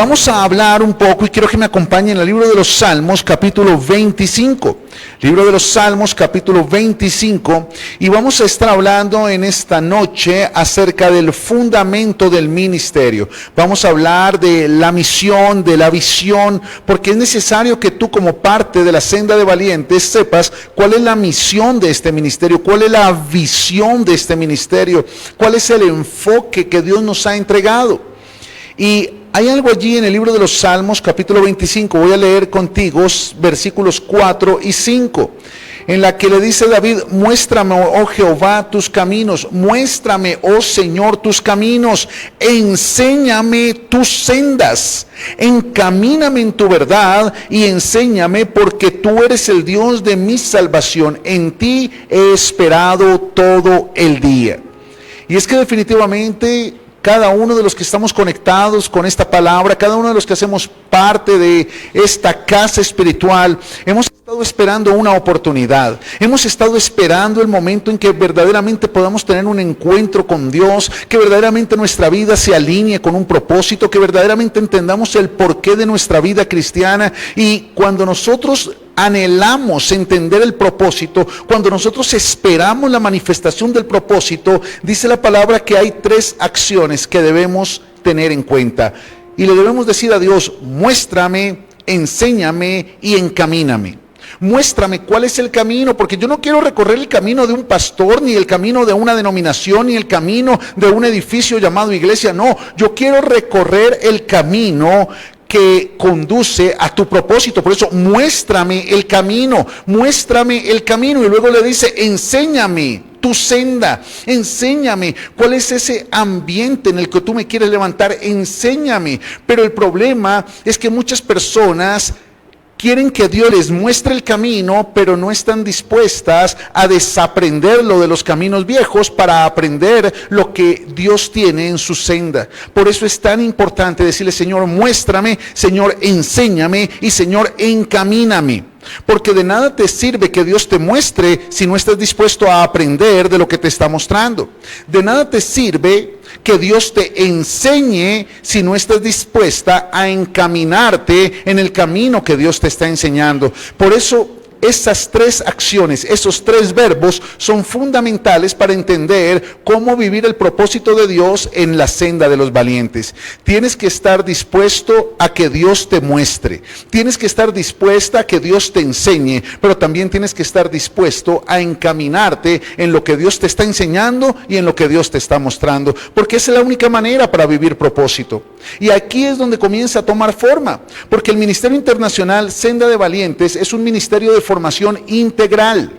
Vamos a hablar un poco y quiero que me acompañen al libro de los Salmos, capítulo 25. Libro de los Salmos, capítulo 25. Y vamos a estar hablando en esta noche acerca del fundamento del ministerio. Vamos a hablar de la misión, de la visión, porque es necesario que tú como parte de la senda de valientes sepas cuál es la misión de este ministerio, cuál es la visión de este ministerio, cuál es el enfoque que Dios nos ha entregado. Y hay algo allí en el libro de los Salmos, capítulo 25, voy a leer contigo versículos 4 y 5, en la que le dice David: muéstrame, oh Jehová, tus caminos, muéstrame, oh Señor, tus caminos, enséñame tus sendas, encamíname en tu verdad y enséñame, porque tú eres el Dios de mi salvación, en ti he esperado todo el día. Y es que definitivamente cada uno de los que estamos conectados con esta palabra, cada uno de los que hacemos parte de esta casa espiritual, hemos estado esperando una oportunidad. Hemos estado esperando el momento en que verdaderamente podamos tener un encuentro con Dios, que verdaderamente nuestra vida se alinee con un propósito, que verdaderamente entendamos el porqué de nuestra vida cristiana. Y cuando nosotros anhelamos entender el propósito, cuando nosotros esperamos la manifestación del propósito, dice la palabra que hay tres acciones que debemos tener en cuenta. Y le debemos decir a Dios: muéstrame, enséñame y encamíname. Muéstrame cuál es el camino, porque yo no quiero recorrer el camino de un pastor, ni el camino de una denominación, ni el camino de un edificio llamado iglesia. No, yo quiero recorrer el camino que conduce a tu propósito. Por eso, muéstrame el camino, muéstrame el camino. Y luego le dice: enséñame tu senda, enséñame cuál es ese ambiente en el que tú me quieres levantar, enséñame. Pero el problema es que muchas personas quieren que Dios les muestre el camino, pero no están dispuestas a desaprenderlo de los caminos viejos para aprender lo que Dios tiene en su senda. Por eso es tan importante decirle: Señor, muéstrame, Señor, enséñame y Señor, encamíname. Porque de nada te sirve que Dios te muestre si no estás dispuesto a aprender de lo que te está mostrando. De nada te sirve que Dios te enseñe si no estás dispuesta a encaminarte en el camino que Dios te está enseñando. Por eso esas tres acciones, esos tres verbos son fundamentales para entender cómo vivir el propósito de Dios en la senda de los valientes. Tienes que estar dispuesto a que Dios te muestre. Tienes que estar dispuesta a que Dios te enseñe, pero también tienes que estar dispuesto a encaminarte en lo que Dios te está enseñando y en lo que Dios te está mostrando, porque esa es la única manera para vivir propósito. Y aquí es donde comienza a tomar forma, porque el Ministerio Internacional Senda de Valientes es un ministerio de formación integral.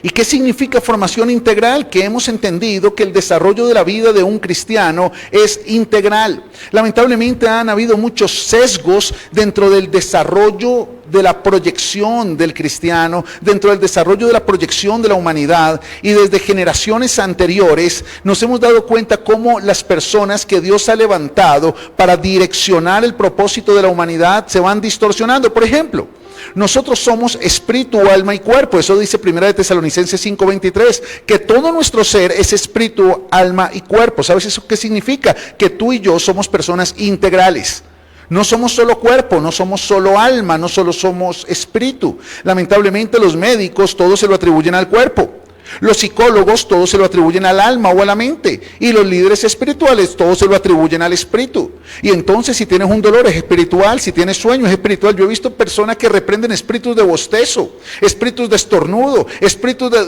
¿Y qué significa formación integral? Que hemos entendido que el desarrollo de la vida de un cristiano es integral. Lamentablemente han habido muchos sesgos dentro del desarrollo de la proyección del cristiano, dentro del desarrollo de la proyección de la humanidad, y desde generaciones anteriores nos hemos dado cuenta cómo las personas que Dios ha levantado para direccionar el propósito de la humanidad se van distorsionando. Por ejemplo, nosotros somos espíritu, alma y cuerpo. Eso dice 1 Tesalonicenses 5:23, que todo nuestro ser es espíritu, alma y cuerpo. ¿Sabes eso qué significa? Que tú y yo somos personas integrales. No somos solo cuerpo, no somos solo alma, no solo somos espíritu. Lamentablemente los médicos todos se lo atribuyen al cuerpo. Los psicólogos todos se lo atribuyen al alma o a la mente, y los líderes espirituales todos se lo atribuyen al espíritu. Y entonces, si tienes un dolor es espiritual, si tienes sueño es espiritual. Yo he visto personas que reprenden espíritus de bostezo, espíritus de estornudo, espíritus de...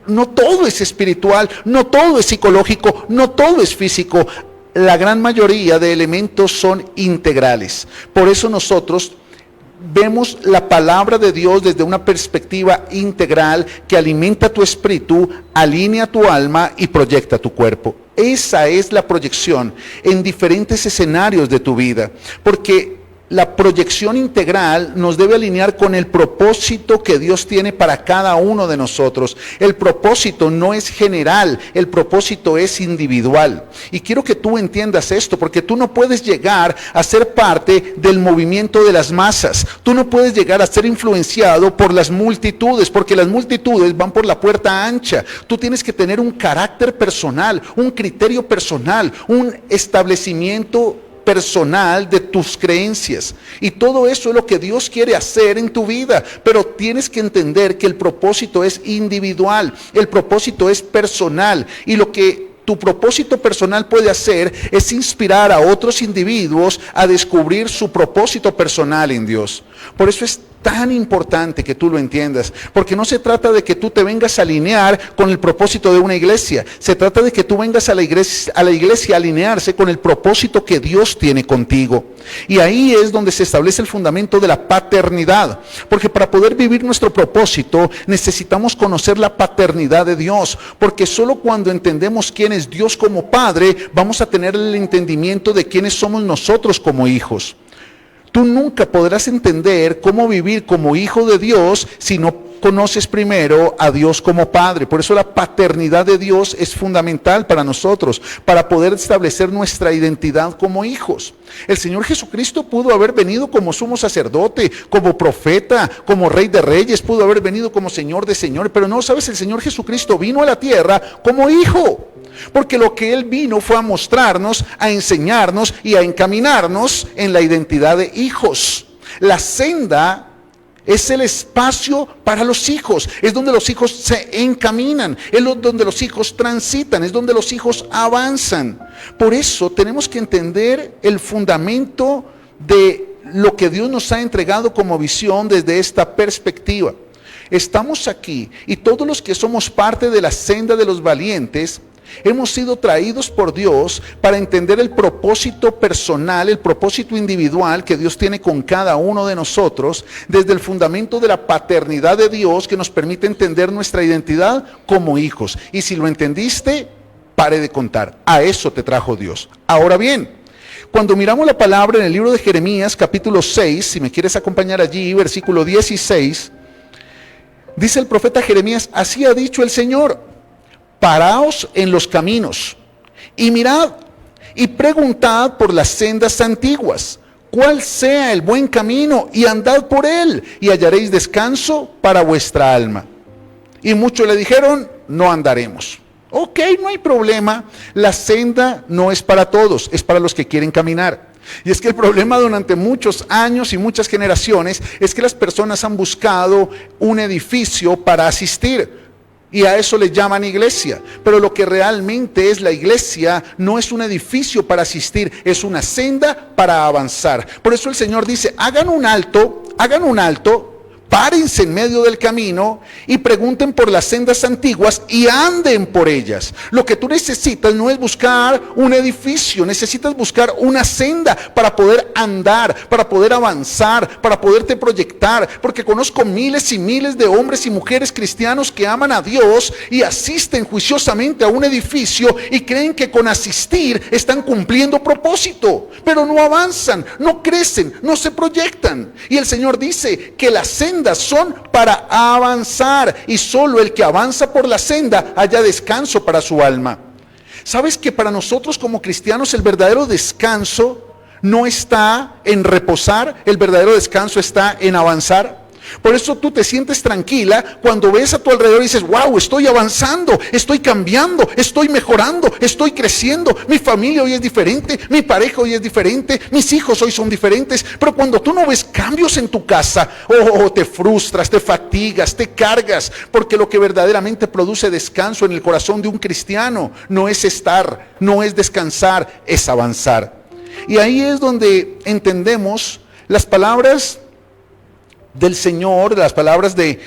No todo es espiritual, no todo es psicológico, no todo es físico. La gran mayoría de elementos son integrales. Por eso nosotros vemos la palabra de Dios desde una perspectiva integral que alimenta tu espíritu, alinea tu alma y proyecta tu cuerpo. Esa es la proyección en diferentes escenarios de tu vida, porque la proyección integral nos debe alinear con el propósito que Dios tiene para cada uno de nosotros. El propósito no es general, el propósito es individual. Y quiero que tú entiendas esto, porque tú no puedes llegar a ser parte del movimiento de las masas. Tú no puedes llegar a ser influenciado por las multitudes, porque las multitudes van por la puerta ancha. Tú tienes que tener un carácter personal, un criterio personal, un establecimiento personal de tus creencias. Y todo eso es lo que Dios quiere hacer en tu vida. Pero tienes que entender que el propósito es individual, el propósito es personal. Y lo que tu propósito personal puede hacer es inspirar a otros individuos a descubrir su propósito personal en Dios. Por eso es tan importante que tú lo entiendas, porque no se trata de que tú te vengas a alinear con el propósito de una iglesia, se trata de que tú vengas a la iglesia a alinearse con el propósito que Dios tiene contigo. Y ahí es donde se establece el fundamento de la paternidad, porque para poder vivir nuestro propósito necesitamos conocer la paternidad de Dios, porque solo cuando entendemos quién es Dios como Padre, vamos a tener el entendimiento de quiénes somos nosotros como hijos. Tú nunca podrás entender cómo vivir como hijo de Dios si no conoces primero a Dios como Padre. Por eso la paternidad de Dios es fundamental para nosotros, para poder establecer nuestra identidad como hijos. El Señor Jesucristo pudo haber venido como sumo sacerdote, como profeta, como rey de reyes, pudo haber venido como Señor de señores, pero no, ¿sabes? El Señor Jesucristo vino a la tierra como hijo. Porque lo que Él vino fue a mostrarnos, a enseñarnos y a encaminarnos en la identidad de hijos. La senda es el espacio para los hijos, es donde los hijos se encaminan, es donde los hijos transitan, es donde los hijos avanzan. Por eso tenemos que entender el fundamento de lo que Dios nos ha entregado como visión desde esta perspectiva. Estamos aquí y todos los que somos parte de la senda de los valientes, hemos sido traídos por Dios para entender el propósito personal, el propósito individual que Dios tiene con cada uno de nosotros, desde el fundamento de la paternidad de Dios que nos permite entender nuestra identidad como hijos. Y si lo entendiste, pare de contar. A eso te trajo Dios. Ahora bien, cuando miramos la palabra en el libro de Jeremías, capítulo 6, si me quieres acompañar allí, versículo 16, dice el profeta Jeremías: así ha dicho el Señor. Paraos en los caminos y mirad y preguntad por las sendas antiguas, cuál sea el buen camino, y andad por él y hallaréis descanso para vuestra alma. Y muchos le dijeron: no andaremos. Ok, no hay problema, la senda no es para todos, es para los que quieren caminar. Y es que el problema durante muchos años y muchas generaciones es que las personas han buscado un edificio para asistir. Y a eso le llaman iglesia. Pero lo que realmente es la iglesia no es un edificio para asistir, es una senda para avanzar. Por eso el Señor dice: hagan un alto, párense en medio del camino y pregunten por las sendas antiguas y anden por ellas. Lo que tú necesitas no es buscar un edificio, necesitas buscar una senda para poder andar, para poder avanzar, para poderte proyectar. Porque conozco miles y miles de hombres y mujeres cristianos que aman a Dios y asisten juiciosamente a un edificio y creen que con asistir están cumpliendo propósito, pero no avanzan, no crecen, no se proyectan. Y el Señor dice que la senda son para avanzar, y solo el que avanza por la senda haya descanso para su alma. ¿Sabes que para nosotros como cristianos el verdadero descanso no está en reposar? El verdadero descanso está en avanzar. Por eso tú te sientes tranquila cuando ves a tu alrededor y dices: wow, estoy avanzando, estoy cambiando, estoy mejorando, estoy creciendo, mi familia hoy es diferente, mi pareja hoy es diferente, mis hijos hoy son diferentes. Pero cuando tú no ves cambios en tu casa, te frustras, te fatigas, te cargas, porque lo que verdaderamente produce descanso en el corazón de un cristiano no es estar, no es descansar, es avanzar. Y ahí es donde entendemos las palabras del Señor, las palabras del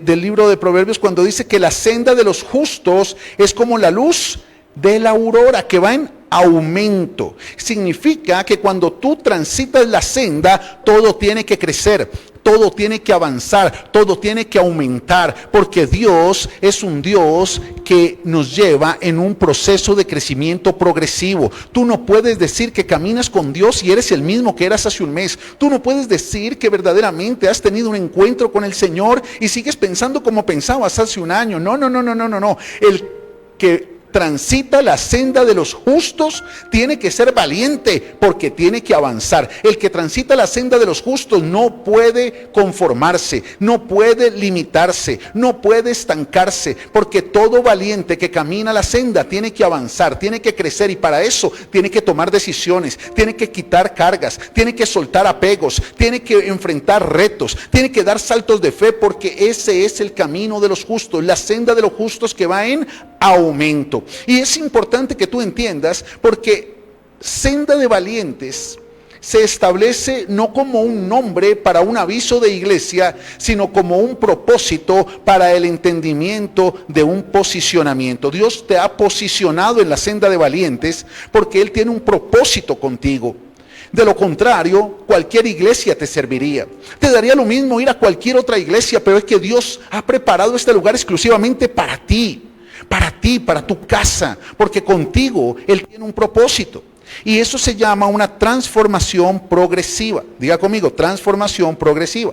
libro de Proverbios, cuando dice que la senda de los justos es como la luz de la aurora, que va en aumento. Significa que cuando tú transitas la senda, todo tiene que crecer, todo tiene que avanzar, todo tiene que aumentar, porque Dios es un Dios que nos lleva en un proceso de crecimiento progresivo. Tú no puedes decir que caminas con Dios y eres el mismo que eras hace un mes. Tú no puedes decir que verdaderamente has tenido un encuentro con el Señor y sigues pensando como pensabas hace un año. No. El que transita la senda de los justos tiene que ser valiente porque tiene que avanzar. El que transita la senda de los justos no puede conformarse, no puede limitarse, no puede estancarse, porque todo valiente que camina la senda tiene que avanzar, tiene que crecer, y para eso tiene que tomar decisiones, tiene que quitar cargas, tiene que soltar apegos, tiene que enfrentar retos, tiene que dar saltos de fe, porque ese es el camino de los justos, la senda de los justos que va en aumento. Y es importante que tú entiendas, porque senda de valientes se establece no como un nombre para un aviso de iglesia, sino como un propósito para el entendimiento de un posicionamiento. Dios te ha posicionado en la senda de valientes porque Él tiene un propósito contigo. De lo contrario, cualquier iglesia te serviría. Te daría lo mismo ir a cualquier otra iglesia, pero es que Dios ha preparado este lugar exclusivamente para ti, para tu casa, porque contigo Él tiene un propósito. Y eso se llama una transformación progresiva. Diga conmigo, transformación progresiva.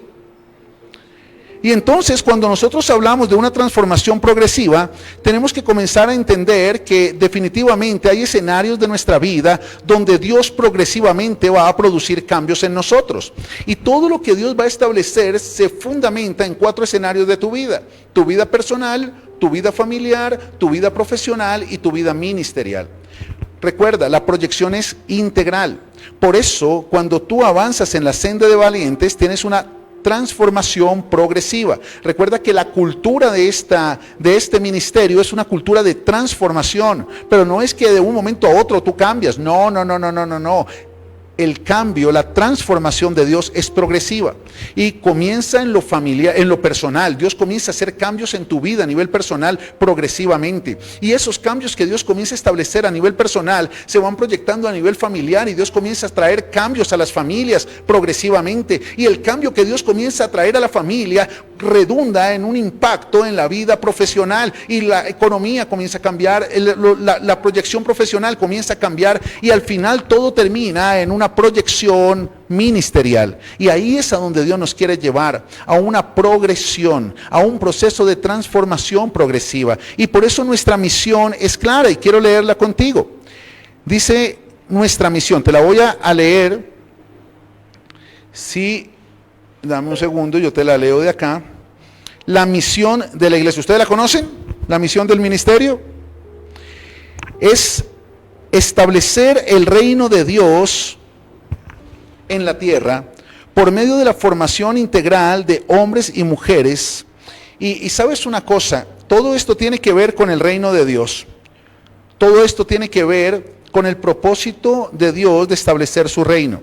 Y entonces, cuando nosotros hablamos de una transformación progresiva, tenemos que comenzar a entender que definitivamente hay escenarios de nuestra vida donde Dios progresivamente va a producir cambios en nosotros. Y todo lo que Dios va a establecer se fundamenta en 4 escenarios de tu vida: tu vida personal, tu vida familiar, tu vida profesional y tu vida ministerial. Recuerda, la proyección es integral. Por eso, cuando tú avanzas en la senda de valientes, tienes una transformación progresiva. Recuerda que la cultura de este ministerio es una cultura de transformación, pero no es que de un momento a otro tú cambias. No. El cambio, la transformación de Dios es progresiva y comienza en lo familiar, en lo personal. Dios comienza a hacer cambios en tu vida a nivel personal progresivamente, y esos cambios que Dios comienza a establecer a nivel personal se van proyectando a nivel familiar, y Dios comienza a traer cambios a las familias progresivamente, y el cambio que Dios comienza a traer a la familia redunda en un impacto en la vida profesional, y la economía comienza a cambiar, la proyección profesional comienza a cambiar, y al final todo termina en una proyección ministerial. Y ahí es a donde Dios nos quiere llevar, a una progresión, a un proceso de transformación progresiva. Y por eso nuestra misión es clara, y quiero leerla contigo. Dice nuestra misión, te la voy a leer. Sí, dame un segundo, yo te la leo de acá. La misión de la iglesia, ¿ustedes la conocen? La misión del ministerio es establecer el reino de Dios en la tierra por medio de la formación integral de hombres y mujeres. Y sabes una cosa, todo esto tiene que ver con el reino de Dios. Todo esto tiene que ver con el propósito de Dios de establecer su reino.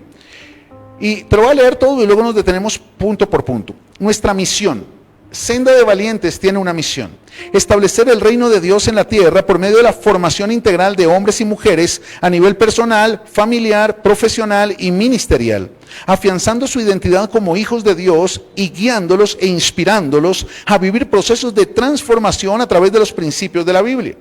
Y te lo voy a leer todo y luego nos detenemos punto por punto. Nuestra misión. Senda de Valientes tiene una misión: establecer el reino de Dios en la tierra por medio de la formación integral de hombres y mujeres a nivel personal, familiar, profesional y ministerial, afianzando su identidad como hijos de Dios y guiándolos e inspirándolos a vivir procesos de transformación a través de los principios de la Biblia,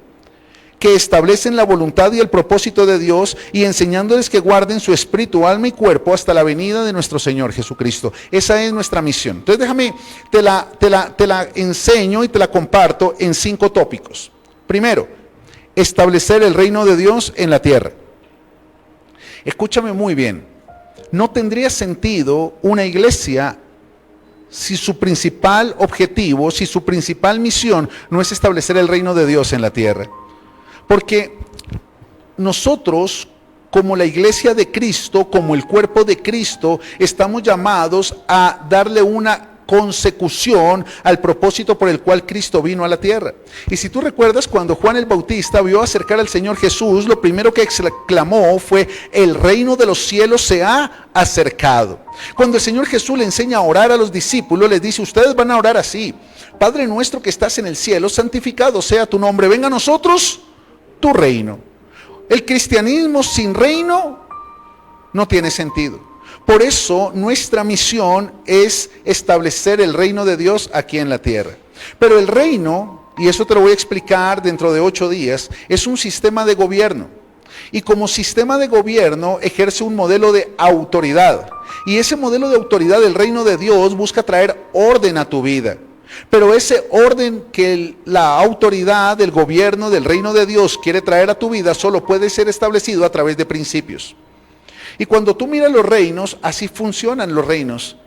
que establecen la voluntad y el propósito de Dios, y enseñándoles que guarden su espíritu, alma y cuerpo hasta la venida de nuestro Señor Jesucristo. Esa es nuestra misión. Entonces déjame, te la enseño y te la comparto en 5 tópicos. Primero, establecer el reino de Dios en la tierra. Escúchame muy bien. No tendría sentido una iglesia si su principal objetivo, si su principal misión no es establecer el reino de Dios en la tierra. Porque nosotros, como la iglesia de Cristo, como el cuerpo de Cristo, estamos llamados a darle una consecución al propósito por el cual Cristo vino a la tierra. Y si tú recuerdas, cuando Juan el Bautista vio acercar al Señor Jesús, lo primero que exclamó fue: el reino de los cielos se ha acercado. Cuando el Señor Jesús le enseña a orar a los discípulos, les dice: ustedes van a orar así: Padre nuestro que estás en el cielo, santificado sea tu nombre, venga a nosotros tu reino. El cristianismo sin reino no tiene sentido. Por eso nuestra misión es establecer el reino de Dios aquí en la tierra. Pero el reino, y eso te lo voy a explicar dentro de 8 días, es un sistema de gobierno. Y como sistema de gobierno ejerce un modelo de autoridad. Y ese modelo de autoridad del reino de Dios busca traer orden a tu vida. Pero ese orden que la autoridad del gobierno del reino de Dios quiere traer a tu vida solo puede ser establecido a través de principios. Y cuando tú miras los reinos, así funcionan los reinos.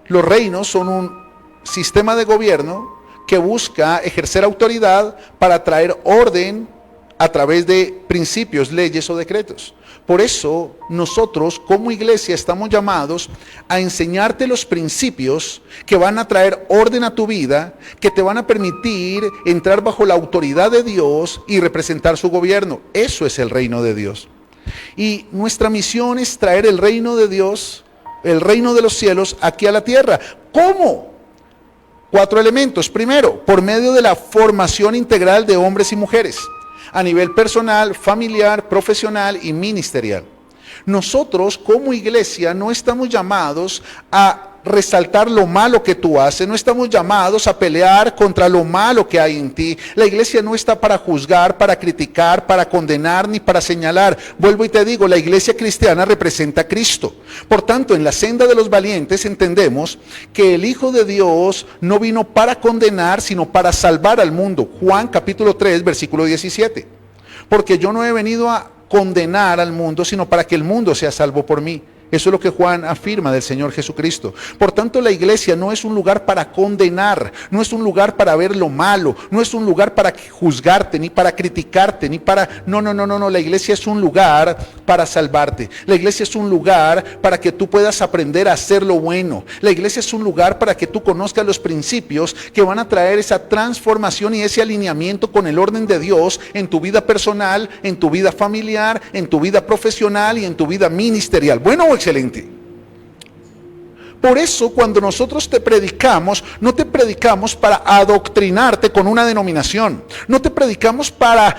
Los reinos son un sistema de gobierno que busca ejercer autoridad para traer orden a través de principios, leyes o decretos. Por eso nosotros como iglesia estamos llamados a enseñarte los principios que van a traer orden a tu vida, que te van a permitir entrar bajo la autoridad de Dios y representar su gobierno. Eso es el reino de Dios. Y nuestra misión es traer el reino de Dios, el reino de los cielos aquí a la tierra. ¿Cómo? 4 elementos. Primero, por medio de la formación integral de hombres y mujeres, a nivel personal, familiar, profesional y ministerial. Nosotros como iglesia no estamos llamados a resaltar lo malo que tú haces, no estamos llamados a pelear contra lo malo que hay en ti. La iglesia no está para juzgar, para criticar, para condenar, ni para señalar. Vuelvo y te digo, la iglesia cristiana representa a Cristo. Por tanto, en la senda de los valientes entendemos que el Hijo de Dios no vino para condenar, sino para salvar al mundo. Juan capítulo 3, versículo 17. Porque yo no he venido a condenar al mundo, sino para que el mundo sea salvo por mí. Eso es lo que Juan afirma del Señor Jesucristo. Por tanto, la iglesia no es un lugar para condenar, no es un lugar para ver lo malo, no es un lugar para juzgarte, ni para criticarte, ni para... No, la iglesia es un lugar para salvarte. La iglesia es un lugar para que tú puedas aprender a hacer lo bueno. La iglesia es un lugar para que tú conozcas los principios que van a traer esa transformación y ese alineamiento con el orden de Dios en tu vida personal, en tu vida familiar, en tu vida profesional y en tu vida ministerial. Bueno, excelente. Por eso cuando nosotros te predicamos, no te predicamos para adoctrinarte con una denominación, no te predicamos para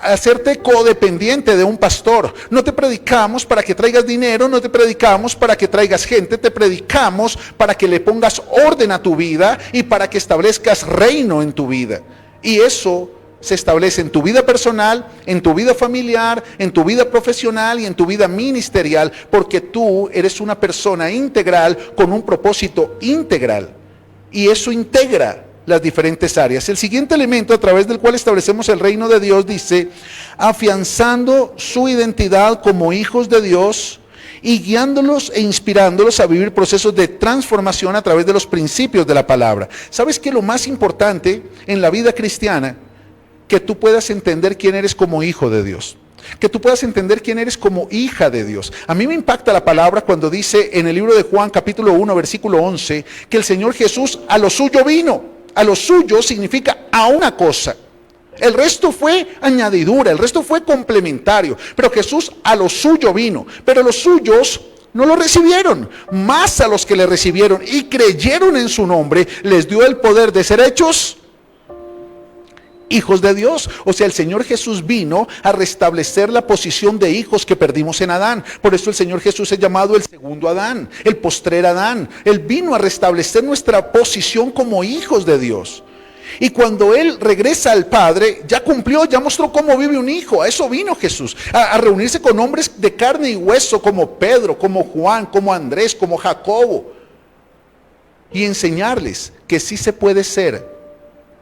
hacerte codependiente de un pastor, no te predicamos para que traigas dinero, no te predicamos para que traigas gente, te predicamos para que le pongas orden a tu vida y para que establezcas reino en tu vida. Y eso se establece en tu vida personal, en tu vida familiar, en tu vida profesional y en tu vida ministerial, porque tú eres una persona integral con un propósito integral. Y eso integra las diferentes áreas. El siguiente elemento a través del cual establecemos el reino de Dios dice, afianzando su identidad como hijos de Dios y guiándolos e inspirándolos a vivir procesos de transformación a través de los principios de la palabra. ¿Sabes qué? Lo más importante en la vida cristiana, que tú puedas entender quién eres como hijo de Dios, que tú puedas entender quién eres como hija de Dios. A mí me impacta la palabra cuando dice en el libro de Juan capítulo 1 versículo 11 que el Señor Jesús a lo suyo vino. A lo suyo significa a una cosa. El resto fue añadidura, el resto fue complementario, pero Jesús a lo suyo vino, pero los suyos no lo recibieron. Más a los que le recibieron y creyeron en su nombre, les dio el poder de ser hechos hijos de Dios. O sea, el Señor Jesús vino a restablecer la posición de hijos que perdimos en Adán. Por eso el Señor Jesús es llamado el segundo Adán, el postrer Adán. Él vino a restablecer nuestra posición como hijos de Dios. Y cuando Él regresa al Padre, ya cumplió, ya mostró cómo vive un hijo. A eso vino Jesús, a reunirse con hombres de carne y hueso como Pedro, como Juan, como Andrés, como Jacobo, y enseñarles que sí se puede ser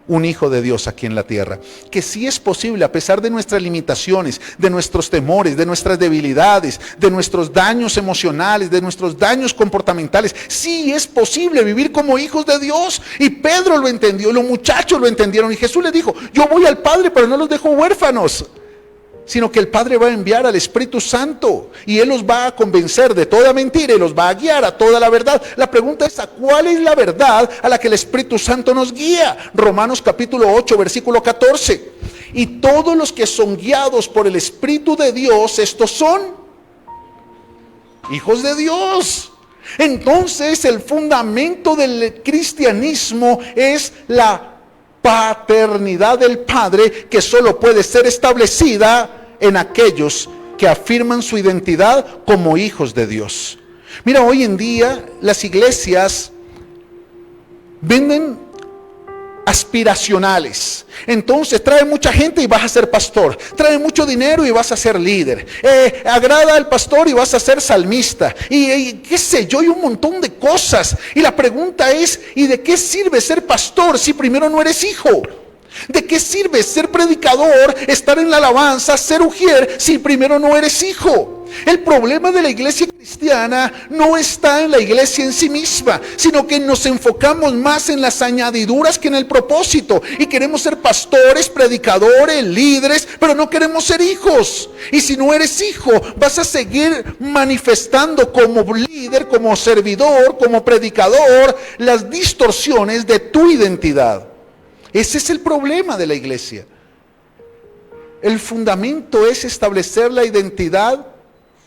un hijo de Dios aquí en la tierra, que sí es posible a pesar de nuestras limitaciones, de nuestros temores, de nuestras debilidades, de nuestros daños emocionales, de nuestros daños comportamentales. Sí es posible vivir como hijos de Dios. Y Pedro lo entendió, los muchachos lo entendieron y Jesús les dijo, yo voy al Padre pero no los dejo huérfanos, sino que el Padre va a enviar al Espíritu Santo y Él los va a convencer de toda mentira y los va a guiar a toda la verdad. La pregunta es, ¿a cuál es la verdad a la que el Espíritu Santo nos guía? Romanos capítulo 8, versículo 14. Y todos los que son guiados por el Espíritu de Dios, estos son hijos de Dios. Entonces, el fundamento del cristianismo es la paternidad del Padre, que solo puede ser establecida en aquellos que afirman su identidad como hijos de Dios. Mira, hoy en día las iglesias venden aspiracionales. Entonces trae mucha gente y vas a ser pastor, trae mucho dinero y vas a ser líder, agrada al pastor y vas a ser salmista, y qué sé yo, y un montón de cosas. Y la pregunta es, ¿y de qué sirve ser pastor si primero no eres hijo? ¿De qué sirve ser predicador, estar en la alabanza, ser ujier, si primero no eres hijo? El problema de la iglesia cristiana no está en la iglesia en sí misma, sino que nos enfocamos más en las añadiduras que en el propósito. Y queremos ser pastores, predicadores, líderes, pero no queremos ser hijos. Y si no eres hijo, vas a seguir manifestando como líder, como servidor, como predicador, las distorsiones de tu identidad. Ese es el problema de la iglesia. El fundamento es establecer la identidad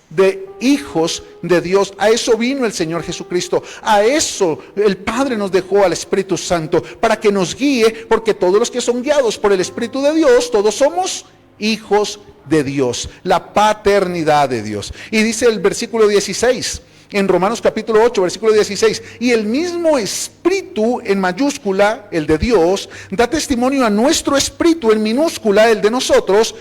de hijos de Dios. A eso vino el Señor Jesucristo. A eso el Padre nos dejó al Espíritu Santo, para que nos guíe, porque todos los que son guiados por el Espíritu de Dios, todos somos hijos de Dios. La paternidad de Dios. Y dice el versículo 16. En Romanos capítulo 8, versículo 16, y el mismo Espíritu en mayúscula, el de Dios, da testimonio a nuestro espíritu en minúscula, el de nosotros,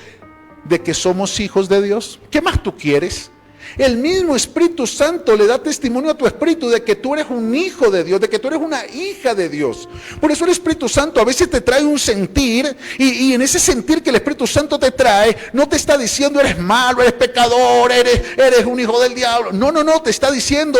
de que somos hijos de Dios. ¿Qué más tú quieres? El mismo Espíritu Santo le da testimonio a tu espíritu de que tú eres un hijo de Dios, de que tú eres una hija de Dios. Por eso el Espíritu Santo a veces te trae un sentir, y en ese sentir que el Espíritu Santo te trae, no te está diciendo eres malo, eres pecador, eres un hijo del diablo. No, te está diciendo,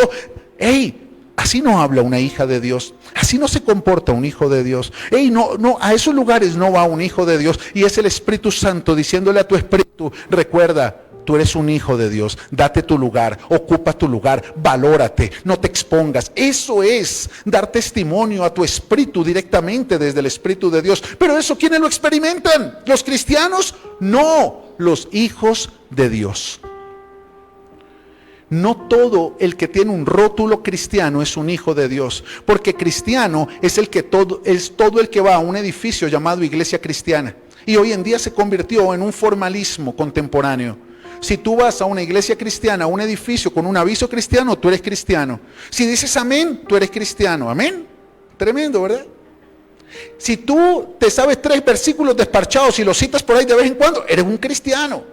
hey, así no habla una hija de Dios, así no se comporta un hijo de Dios. Hey, no, a esos lugares no va un hijo de Dios. Y es el Espíritu Santo diciéndole a tu espíritu, recuerda, tú eres un hijo de Dios, date tu lugar, ocupa tu lugar, valórate, no te expongas. Eso es dar testimonio a tu espíritu directamente desde el Espíritu de Dios. Pero eso, ¿quiénes lo experimentan? ¿Los cristianos? No, los hijos de Dios. No todo el que tiene un rótulo cristiano es un hijo de Dios, porque cristiano es todo el que va a un edificio llamado iglesia cristiana, y hoy en día se convirtió en un formalismo contemporáneo. Si tú vas a una iglesia cristiana, a un edificio con un aviso cristiano, tú eres cristiano. Si dices amén, tú eres cristiano. Amén. Tremendo, ¿verdad? Si tú te sabes 3 versículos desparchados y los citas por ahí de vez en cuando, eres un cristiano.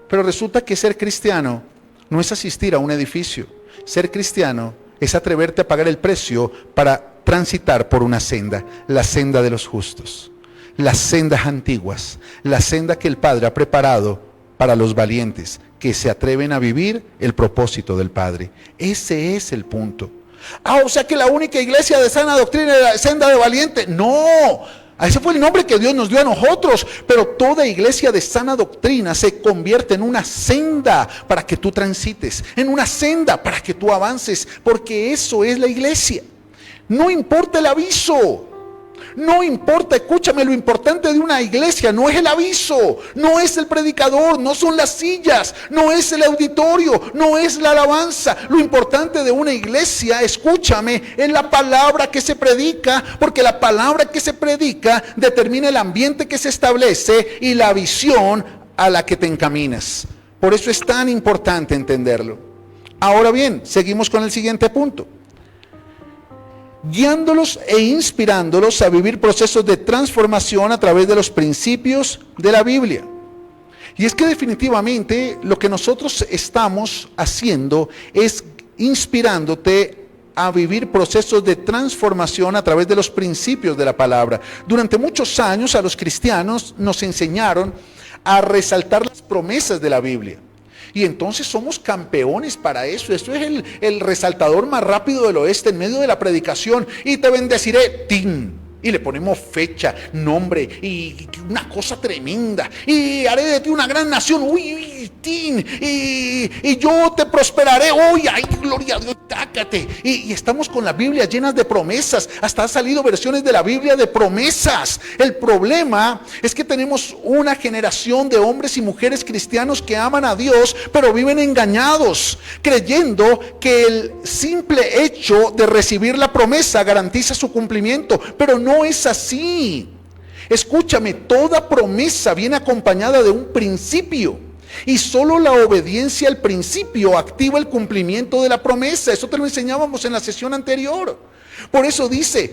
Pero resulta que ser cristiano no es asistir a un edificio. Ser cristiano es atreverte a pagar el precio para transitar por una senda, la senda de los justos, las sendas antiguas, la senda que el Padre ha preparado para los valientes que se atreven a vivir el propósito del Padre. Ese es el punto. O sea que la única iglesia de sana doctrina es la senda de valientes. No, ese fue el nombre que Dios nos dio a nosotros. Pero toda iglesia de sana doctrina se convierte en una senda para que tú transites, en una senda para que tú avances, porque eso es la iglesia. No importa el aviso. No importa, escúchame, lo importante de una iglesia no es el aviso, no es el predicador, no son las sillas, no es el auditorio, no es la alabanza. Lo importante de una iglesia, escúchame, es la palabra que se predica, porque la palabra que se predica determina el ambiente que se establece y la visión a la que te encaminas. Por eso es tan importante entenderlo. Ahora bien, seguimos con el siguiente punto. Guiándolos e inspirándolos a vivir procesos de transformación a través de los principios de la Biblia. Y es que definitivamente lo que nosotros estamos haciendo es inspirándote a vivir procesos de transformación a través de los principios de la palabra. Durante muchos años a los cristianos nos enseñaron a resaltar las promesas de la Biblia. Y entonces somos campeones para eso. Esto es el resaltador más rápido del oeste en medio de la predicación. Y te bendeciré, ¡tin! Y le ponemos fecha, nombre y una cosa tremenda. Y haré de ti una gran nación. ¡Uy, tin! Y yo te prosperaré. ¡Uy, ay, gloria a Dios! Tácate. Y estamos con la Biblia llenas de promesas. Hasta han salido versiones de la Biblia de promesas. El problema es que tenemos una generación de hombres y mujeres cristianos que aman a Dios, pero viven engañados, creyendo que el simple hecho de recibir la promesa garantiza su cumplimiento. Pero no es así. Escúchame, toda promesa viene acompañada de un principio. Y solo la obediencia al principio activa el cumplimiento de la promesa. Eso te lo enseñábamos en la sesión anterior. Por eso dice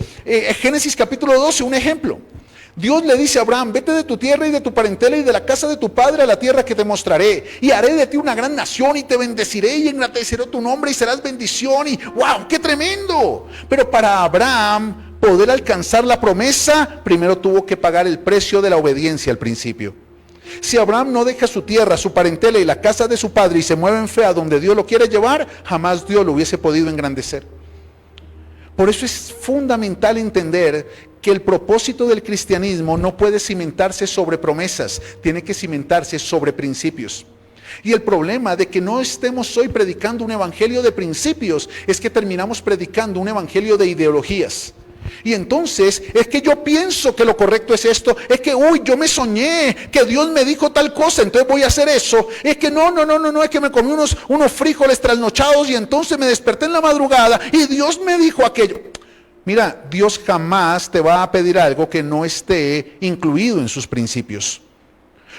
Génesis capítulo 12, un ejemplo. Dios le dice a Abraham, vete de tu tierra y de tu parentela y de la casa de tu padre a la tierra que te mostraré. Y haré de ti una gran nación y te bendeciré y engrandeceré tu nombre y serás bendición. Y ¡wow! ¡Qué tremendo! Pero para Abraham poder alcanzar la promesa, primero tuvo que pagar el precio de la obediencia al principio. Si Abraham no deja su tierra, su parentela y la casa de su padre y se mueve en fe a donde Dios lo quiere llevar, jamás Dios lo hubiese podido engrandecer. Por eso es fundamental entender que el propósito del cristianismo no puede cimentarse sobre promesas, tiene que cimentarse sobre principios. Y el problema de que no estemos hoy predicando un evangelio de principios es que terminamos predicando un evangelio de ideologías. Y entonces es que yo pienso que lo correcto es esto, es que yo me soñé que Dios me dijo tal cosa, entonces voy a hacer eso. Es que no, es que me comí unos frijoles trasnochados y entonces me desperté en la madrugada y Dios me dijo aquello. Mira, Dios jamás te va a pedir algo que no esté incluido en sus principios.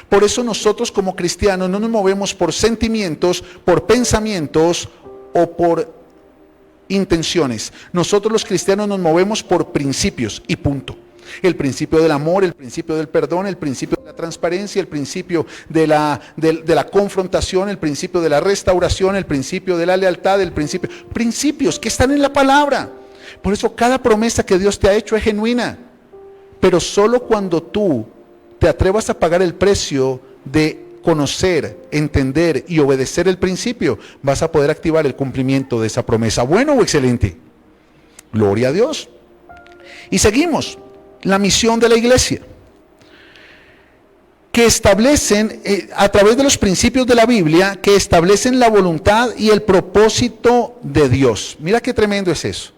Por eso nosotros como cristianos no nos movemos por sentimientos, por pensamientos o por intenciones. Nosotros los cristianos nos movemos por principios y punto. El principio del amor, el principio del perdón, el principio de la transparencia, el principio de la confrontación, el principio de la restauración, el principio de la lealtad, principios que están en la palabra. Por eso cada promesa que Dios te ha hecho es genuina, pero solo cuando tú te atrevas a pagar el precio de conocer, entender y obedecer el principio, vas a poder activar el cumplimiento de esa promesa. ¿Bueno o excelente? Gloria a Dios. Y seguimos, la misión de la iglesia, que establecen, a través de los principios de la Biblia, que establecen la voluntad y el propósito de Dios. Mira qué tremendo es eso.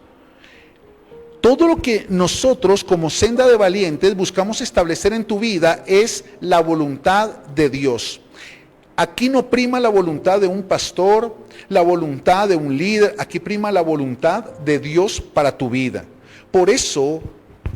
Todo lo que nosotros como Senda de Valientes buscamos establecer en tu vida es la voluntad de Dios. Aquí no prima la voluntad de un pastor, la voluntad de un líder, aquí prima la voluntad de Dios para tu vida. Por eso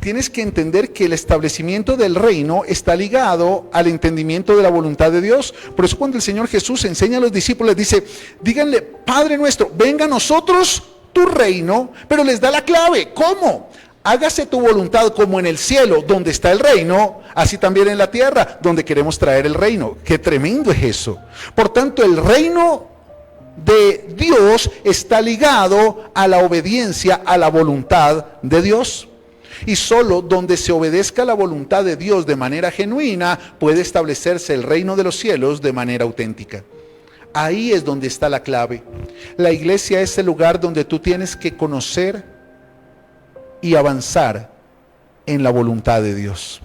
tienes que entender que el establecimiento del reino está ligado al entendimiento de la voluntad de Dios. Por eso cuando el Señor Jesús enseña a los discípulos, dice, díganle, Padre nuestro, venga a nosotros tu reino, pero les da la clave. ¿Cómo? Hágase tu voluntad como en el cielo, donde está el reino, así también en la tierra, donde queremos traer el reino. Qué tremendo es eso. Por tanto, el reino de Dios está ligado a la obediencia, a la voluntad de Dios. Y solo donde se obedezca la voluntad de Dios de manera genuina, puede establecerse el reino de los cielos de manera auténtica. Ahí es donde está la clave. La iglesia es el lugar donde tú tienes que conocer y avanzar en la voluntad de Dios.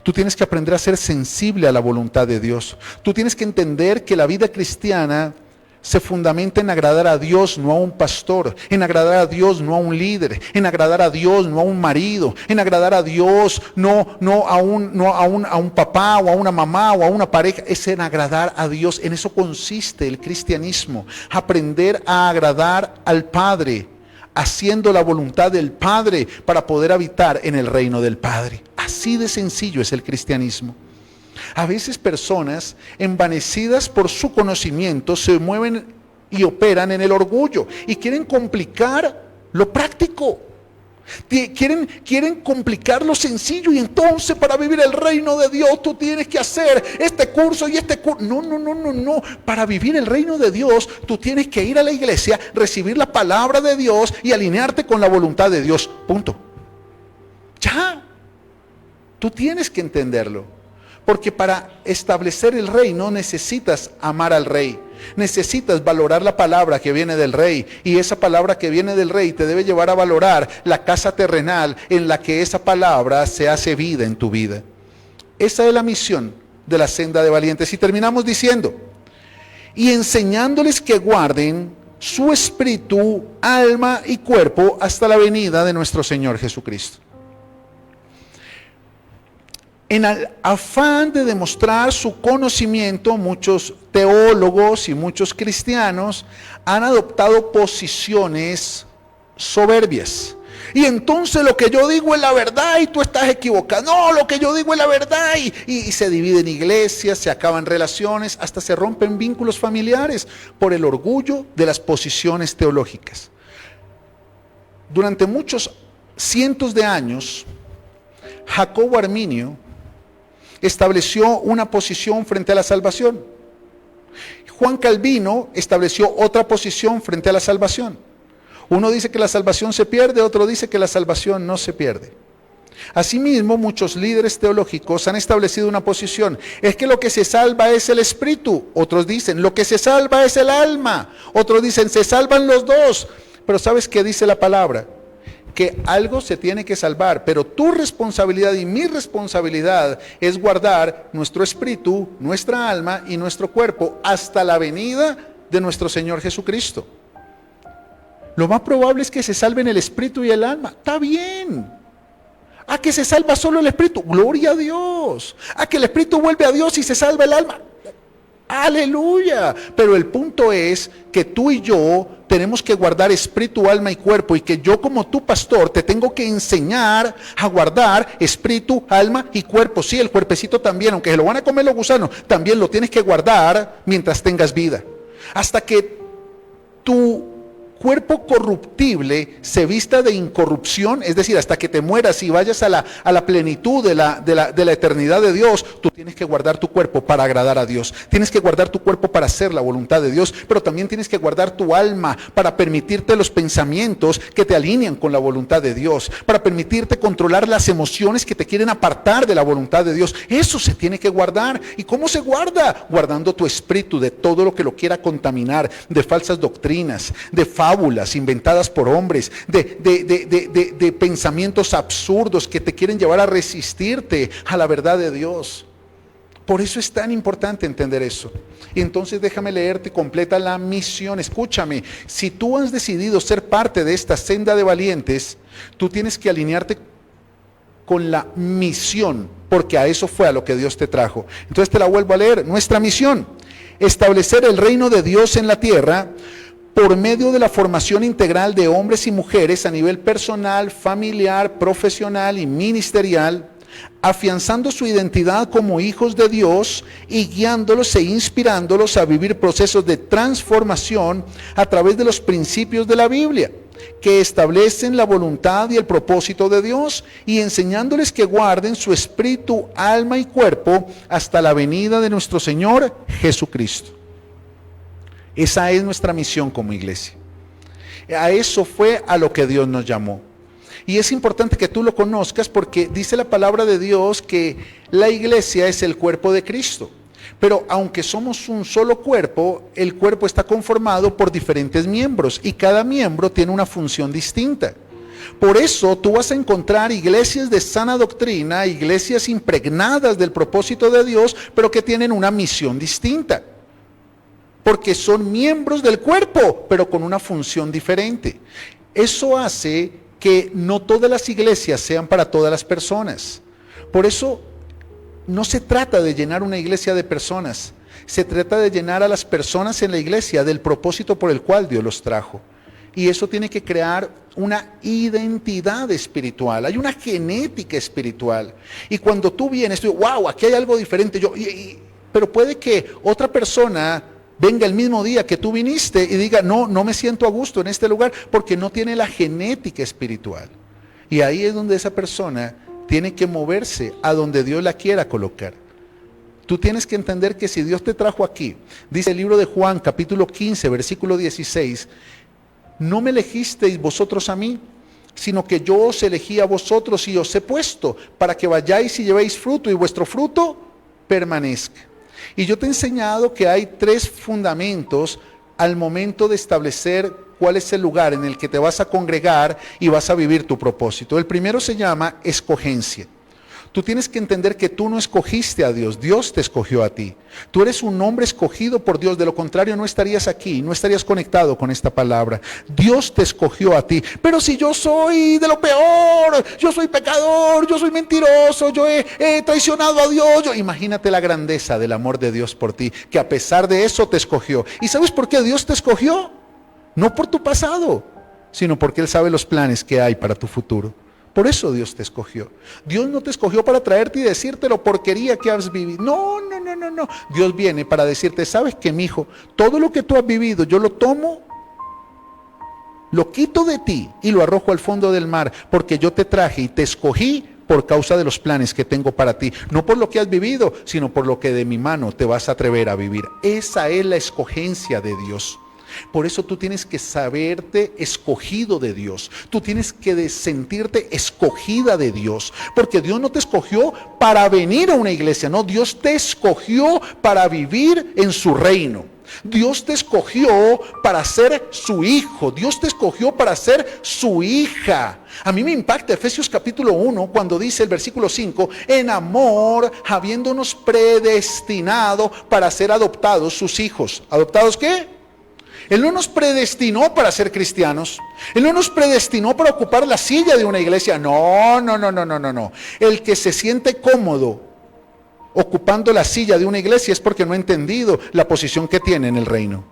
Tú tienes que aprender a ser sensible a la voluntad de Dios. Tú tienes que entender que la vida cristiana se fundamenta en agradar a Dios, no a un pastor, en agradar a Dios, no a un líder, en agradar a Dios, no a un marido, en agradar a Dios, no a un papá o a una mamá o a una pareja, es en agradar a Dios. En eso consiste el cristianismo, aprender a agradar al Padre, haciendo la voluntad del Padre para poder habitar en el reino del Padre. Así de sencillo es el cristianismo. A veces personas envanecidas por su conocimiento se mueven y operan en el orgullo y quieren complicar lo práctico. Quieren complicar lo sencillo y entonces para vivir el reino de Dios tú tienes que hacer este curso y este curso. No. Para vivir el reino de Dios tú tienes que ir a la iglesia, recibir la palabra de Dios y alinearte con la voluntad de Dios. Punto. Ya. Tú tienes que entenderlo. Porque para establecer el reino necesitas amar al rey. Necesitas valorar la palabra que viene del rey. Y esa palabra que viene del rey te debe llevar a valorar la casa terrenal en la que esa palabra se hace vida en tu vida. Esa es la misión de la Senda de Valientes. Y terminamos diciendo, y enseñándoles que guarden su espíritu, alma y cuerpo hasta la venida de nuestro Señor Jesucristo. En el afán de demostrar su conocimiento, muchos teólogos y muchos cristianos han adoptado posiciones soberbias. Y entonces lo que yo digo es la verdad y tú estás equivocado. No, lo que yo digo es la verdad y se dividen iglesias, se acaban relaciones, hasta se rompen vínculos familiares por el orgullo de las posiciones teológicas. Durante muchos cientos de años, Jacobo Arminio estableció una posición frente a la salvación. Juan Calvino estableció otra posición frente a la salvación. Uno dice que la salvación se pierde, otro dice que la salvación no se pierde. Asimismo, muchos líderes teológicos han establecido una posición. Es que lo que se salva es el espíritu. Otros dicen, lo que se salva es el alma. Otros dicen, se salvan los dos. Pero ¿sabes qué dice la palabra? Que algo se tiene que salvar, pero tu responsabilidad y mi responsabilidad es guardar nuestro espíritu, nuestra alma y nuestro cuerpo hasta la venida de nuestro Señor Jesucristo. Lo más probable es que se salven el espíritu y el alma. Está bien. Que se salva solo el espíritu. Gloria a Dios. Que el espíritu vuelve a Dios y se salva el alma. Aleluya. Pero el punto es que tú y yo tenemos que guardar espíritu, alma y cuerpo, y que yo como tu pastor te tengo que enseñar a guardar espíritu, alma y cuerpo. Sí, el cuerpecito también, aunque se lo van a comer los gusanos, también lo tienes que guardar mientras tengas vida. Hasta que tu cuerpo corruptible se vista de incorrupción, es decir, hasta que te mueras y vayas a la plenitud de la eternidad de Dios, tú tienes que guardar tu cuerpo para agradar a Dios. Tienes que guardar tu cuerpo para hacer la voluntad de Dios, pero también tienes que guardar tu alma para permitirte los pensamientos que te alinean con la voluntad de Dios, para permitirte controlar las emociones que te quieren apartar de la voluntad de Dios. Eso se tiene que guardar. ¿Y cómo se guarda? Guardando tu espíritu de todo lo que lo quiera contaminar, de falsas doctrinas, de fábulas inventadas por hombres, de pensamientos absurdos que te quieren llevar a resistirte a la verdad de Dios. Por eso es tan importante entender eso. Y entonces déjame leerte completa la misión. Escúchame, si tú has decidido ser parte de esta senda de valientes, tú tienes que alinearte con la misión, porque a eso fue a lo que Dios te trajo. Entonces te la vuelvo a leer. Nuestra misión: establecer el reino de Dios en la tierra por medio de la formación integral de hombres y mujeres a nivel personal, familiar, profesional y ministerial, afianzando su identidad como hijos de Dios y guiándolos e inspirándolos a vivir procesos de transformación a través de los principios de la Biblia, que establecen la voluntad y el propósito de Dios, y enseñándoles que guarden su espíritu, alma y cuerpo hasta la venida de nuestro Señor Jesucristo. Esa es nuestra misión como iglesia. A eso fue a lo que Dios nos llamó. Y es importante que tú lo conozcas, porque dice la palabra de Dios que la iglesia es el cuerpo de Cristo. Pero aunque somos un solo cuerpo, el cuerpo está conformado por diferentes miembros y cada miembro tiene una función distinta. Por eso tú vas a encontrar iglesias de sana doctrina, iglesias impregnadas del propósito de Dios, pero que tienen una misión distinta. Porque son miembros del cuerpo, pero con una función diferente. Eso hace que no todas las iglesias sean para todas las personas. Por eso no se trata de llenar una iglesia de personas, se trata de llenar a las personas en la iglesia del propósito por el cual Dios los trajo. Y eso tiene que crear una identidad espiritual, hay una genética espiritual. Y cuando tú vienes, tú dices, wow, aquí hay algo diferente. Pero puede que otra persona venga el mismo día que tú viniste y diga, no me siento a gusto en este lugar, porque no tiene la genética espiritual. Y ahí es donde esa persona tiene que moverse a donde Dios la quiera colocar. Tú tienes que entender que si Dios te trajo aquí, dice el libro de Juan, capítulo 15, versículo 16, no me elegisteis vosotros a mí, sino que yo os elegí a vosotros y os he puesto para que vayáis y llevéis fruto y vuestro fruto permanezca. Y yo te he enseñado que hay 3 fundamentos al momento de establecer cuál es el lugar en el que te vas a congregar y vas a vivir tu propósito. El primero se llama escogencia. Tú tienes que entender que tú no escogiste a Dios, Dios te escogió a ti. Tú eres un hombre escogido por Dios, de lo contrario no estarías aquí, no estarías conectado con esta palabra. Dios te escogió a ti. Pero si yo soy de lo peor, yo soy pecador, yo soy mentiroso, yo he traicionado a Dios. Imagínate la grandeza del amor de Dios por ti, que a pesar de eso te escogió. ¿Y sabes por qué Dios te escogió? No por tu pasado, sino porque Él sabe los planes que hay para tu futuro. Por eso Dios te escogió. Dios no te escogió para traerte y decirte lo porquería que has vivido. No. Dios viene para decirte, ¿sabes qué, mijo? Todo lo que tú has vivido, yo lo tomo lo quito de ti y lo arrojo al fondo del mar, porque yo te traje y te escogí por causa de los planes que tengo para ti, no por lo que has vivido, sino por lo que de mi mano te vas a atrever a vivir. Esa es la escogencia de Dios. Por eso tú tienes que saberte escogido de Dios. Tú tienes que sentirte escogida de Dios. Porque Dios no te escogió para venir a una iglesia. No, Dios te escogió para vivir en su reino. Dios te escogió para ser su hijo. Dios te escogió para ser su hija. A mí me impacta Efesios capítulo 1 cuando dice el versículo 5, en amor, habiéndonos predestinado para ser adoptados sus hijos. ¿Adoptados qué? Él no nos predestinó para ser cristianos. Él no nos predestinó para ocupar la silla de una iglesia. No. El que se siente cómodo ocupando la silla de una iglesia es porque no ha entendido la posición que tiene en el reino.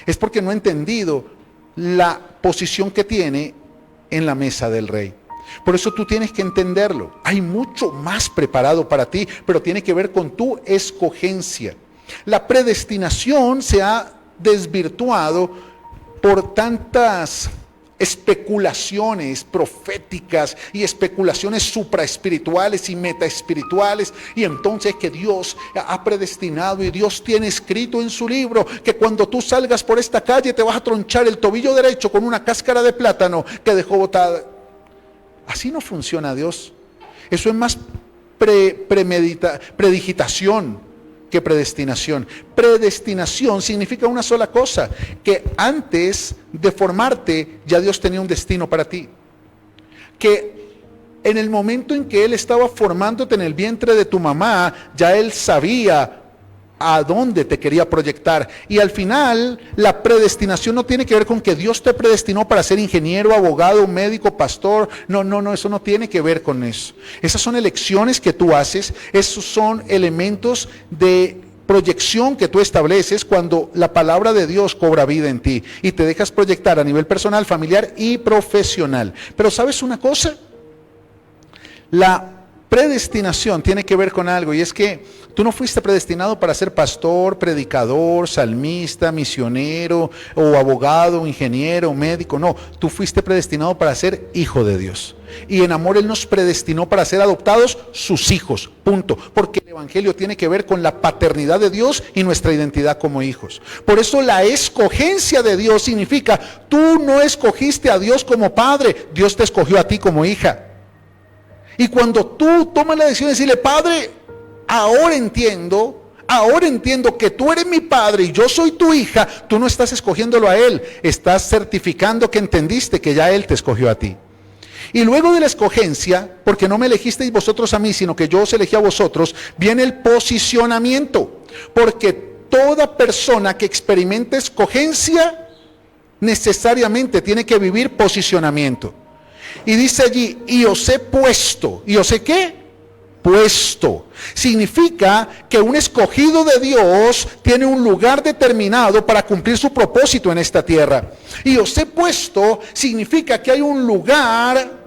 Es porque no ha entendido la posición que tiene en la mesa del rey. Por eso tú tienes que entenderlo. Hay mucho más preparado para ti, pero tiene que ver con tu escogencia. La predestinación se ha desvirtuado por tantas especulaciones proféticas y especulaciones supraespirituales y metaespirituales, y entonces que Dios ha predestinado y Dios tiene escrito en su libro que cuando tú salgas por esta calle te vas a tronchar el tobillo derecho con una cáscara de plátano que dejó botada. Así no funciona Dios. Eso es más predigitación que predestinación. Predestinación significa una sola cosa, que antes de formarte ya Dios tenía un destino para ti. Que en el momento en que Él estaba formándote en el vientre de tu mamá, ya Él sabía a dónde te quería proyectar. Y al final, la predestinación no tiene que ver con que Dios te predestinó para ser ingeniero, abogado, médico, pastor. No, eso no tiene que ver con eso. Esas son elecciones que tú haces, esos son elementos de proyección que tú estableces cuando la palabra de Dios cobra vida en ti y te dejas proyectar a nivel personal, familiar y profesional. Pero ¿sabes una cosa? La predestinación tiene que ver con algo, y es que tú no fuiste predestinado para ser pastor, predicador, salmista, misionero, o abogado, ingeniero, médico. No, tú fuiste predestinado para ser hijo de Dios. Y en amor Él nos predestinó para ser adoptados sus hijos, punto. Porque el evangelio tiene que ver con la paternidad de Dios y nuestra identidad como hijos. Por eso la escogencia de Dios significa, tú no escogiste a Dios como padre, Dios te escogió a ti como hija. Y cuando tú tomas la decisión de decirle, Padre, ahora entiendo que tú eres mi padre y yo soy tu hija, tú no estás escogiéndolo a Él, estás certificando que entendiste que ya Él te escogió a ti. Y luego de la escogencia, porque no me elegisteis vosotros a mí, sino que yo os elegí a vosotros, viene el posicionamiento. Porque toda persona que experimente escogencia, necesariamente tiene que vivir posicionamiento. Y dice allí, y os he puesto. ¿Y os he qué? Puesto. Significa que un escogido de Dios tiene un lugar determinado para cumplir su propósito en esta tierra. Y os he puesto significa que hay un lugar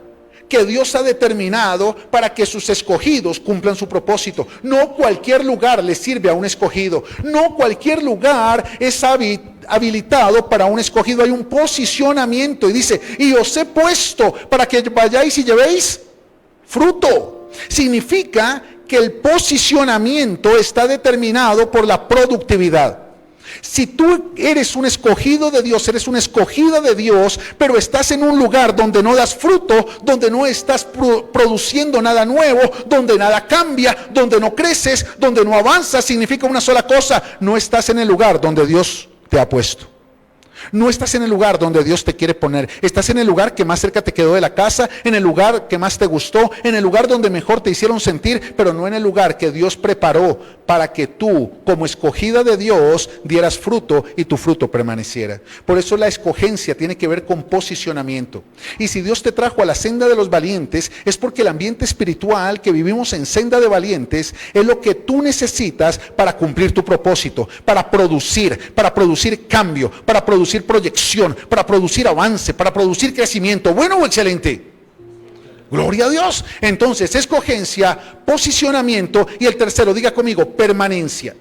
que Dios ha determinado para que sus escogidos cumplan su propósito. No cualquier lugar le sirve a un escogido. No cualquier lugar es habilitado para un escogido. Hay un posicionamiento y dice, y os he puesto para que vayáis y llevéis fruto. Significa que el posicionamiento está determinado por la productividad. Si tú eres un escogido de Dios, eres una escogida de Dios, pero estás en un lugar donde no das fruto, donde no estás produciendo nada nuevo, donde nada cambia, donde no creces, donde no avanzas, significa una sola cosa: no estás en el lugar donde Dios te ha puesto. No estás en el lugar donde Dios te quiere poner. Estás en el lugar que más cerca te quedó de la casa, en el lugar que más te gustó, en el lugar donde mejor te hicieron sentir, pero no en el lugar que Dios preparó para que tú, como escogida de Dios, dieras fruto y tu fruto permaneciera. Por eso la escogencia tiene que ver con posicionamiento. Y si Dios te trajo a la senda de los valientes, es porque el ambiente espiritual que vivimos en senda de valientes es lo que tú necesitas para cumplir tu propósito, para producir cambio, para producir proyección, para producir avance, para producir crecimiento, bueno o excelente. Gloria a Dios. Entonces, escogencia, posicionamiento, y el tercero, diga conmigo, permanencia.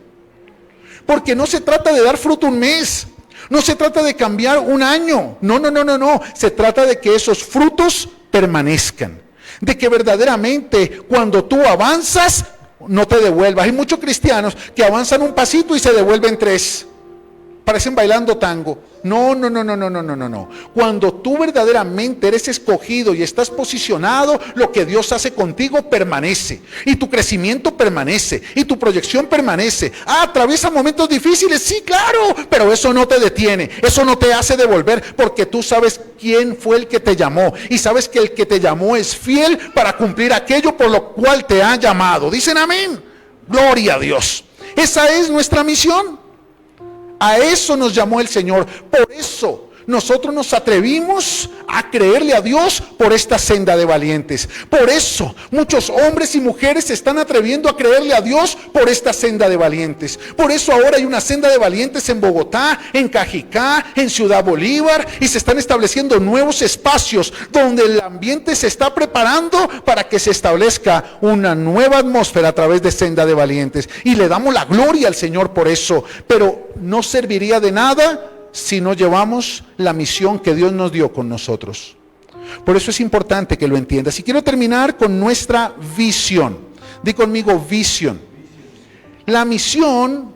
Porque no se trata de dar fruto un mes, No se trata de cambiar un año. No. Se trata de que esos frutos permanezcan. De que verdaderamente cuando tú avanzas, no te devuelvas. Hay muchos cristianos que avanzan un pasito y se devuelven 3. Parecen bailando tango. No. Cuando tú verdaderamente eres escogido y estás posicionado, lo que Dios hace contigo permanece. Y tu crecimiento permanece. Y tu proyección permanece. Atraviesa momentos difíciles, sí, claro. Pero eso no te detiene. Eso no te hace devolver. Porque tú sabes quién fue el que te llamó. Y sabes que el que te llamó es fiel para cumplir aquello por lo cual te ha llamado. Dicen amén. Gloria a Dios. Esa es nuestra misión. A eso nos llamó el Señor. Por eso nosotros nos atrevimos a creerle a Dios por esta senda de valientes. Por eso muchos hombres y mujeres se están atreviendo a creerle a Dios por esta senda de valientes. Por eso ahora hay una senda de valientes en Bogotá, en Cajicá, en Ciudad Bolívar, y se están estableciendo nuevos espacios donde el ambiente se está preparando para que se establezca una nueva atmósfera a través de senda de valientes. Y le damos la gloria al Señor por eso. Pero no serviría de nada si no llevamos la misión que Dios nos dio con nosotros. Por eso es importante que lo entiendas. Y quiero terminar con nuestra visión. Di conmigo visión. La misión,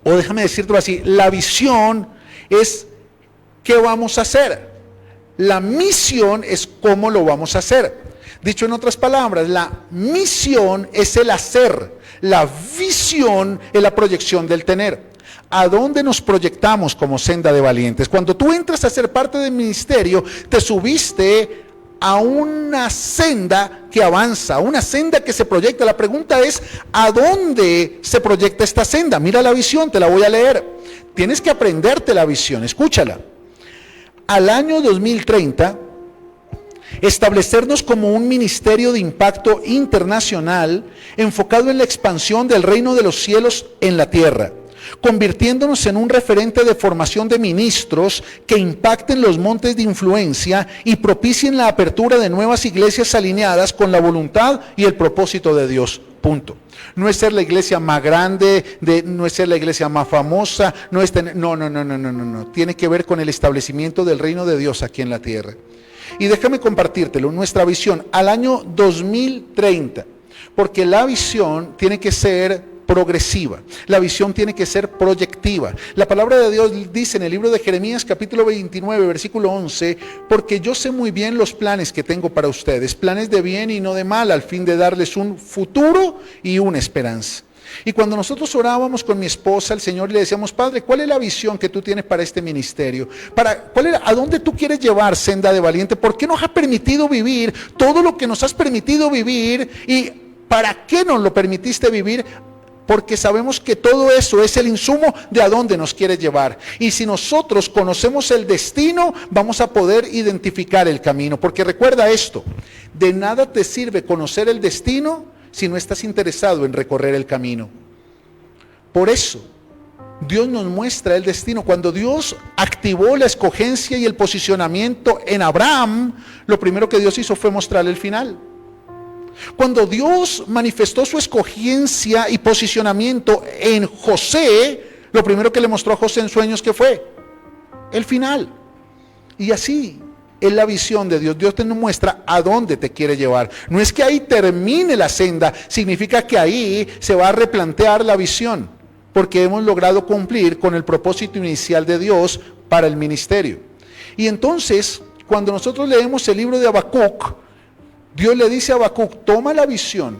o déjame decirlo así, la visión es qué vamos a hacer. La misión es cómo lo vamos a hacer. Dicho en otras palabras, la misión es el hacer. La visión es la proyección del tener. ¿A dónde nos proyectamos como senda de valientes? Cuando tú entras a ser parte del ministerio, te subiste a una senda que avanza, una senda que se proyecta. La pregunta es, ¿a dónde se proyecta esta senda? Mira la visión, te la voy a leer. Tienes que aprenderte la visión, escúchala. Al año 2030, establecernos como un ministerio de impacto internacional enfocado en la expansión del reino de los cielos en la tierra, convirtiéndonos en un referente de formación de ministros que impacten los montes de influencia y propicien la apertura de nuevas iglesias alineadas con la voluntad y el propósito de Dios. Punto. No es ser la iglesia más grande, no es ser la iglesia más famosa, no. Tiene que ver con el establecimiento del reino de Dios aquí en la tierra. Y déjame compartírtelo, nuestra visión al año 2030, porque la visión tiene que ser progresiva, la visión tiene que ser proyectiva. La palabra de Dios dice en el libro de Jeremías capítulo 29 versículo 11, porque yo sé muy bien los planes que tengo para ustedes, planes de bien y no de mal, al fin de darles un futuro y una esperanza. Y cuando nosotros orábamos con mi esposa al Señor, le decíamos: Padre, ¿cuál es la visión que tú tienes para este ministerio? ¿A dónde tú quieres llevar Senda de Valiente? ¿Por qué nos has permitido vivir todo lo que nos has permitido vivir? ¿Y para qué nos lo permitiste vivir? Porque sabemos que todo eso es el insumo de a dónde nos quiere llevar. Y si nosotros conocemos el destino, vamos a poder identificar el camino. Porque recuerda esto, de nada te sirve conocer el destino si no estás interesado en recorrer el camino. Por eso, Dios nos muestra el destino. Cuando Dios activó la escogencia y el posicionamiento en Abraham, lo primero que Dios hizo fue mostrarle el final. Cuando Dios manifestó su escogencia y posicionamiento en José, lo primero que le mostró a José en sueños, ¿qué fue? El final. Y así es la visión de Dios. Dios te muestra a dónde te quiere llevar. No es que ahí termine la senda, significa que ahí se va a replantear la visión, porque hemos logrado cumplir con el propósito inicial de Dios para el ministerio. Y entonces, cuando nosotros leemos el libro de Habacuc, Dios le dice a Habacuc: toma la visión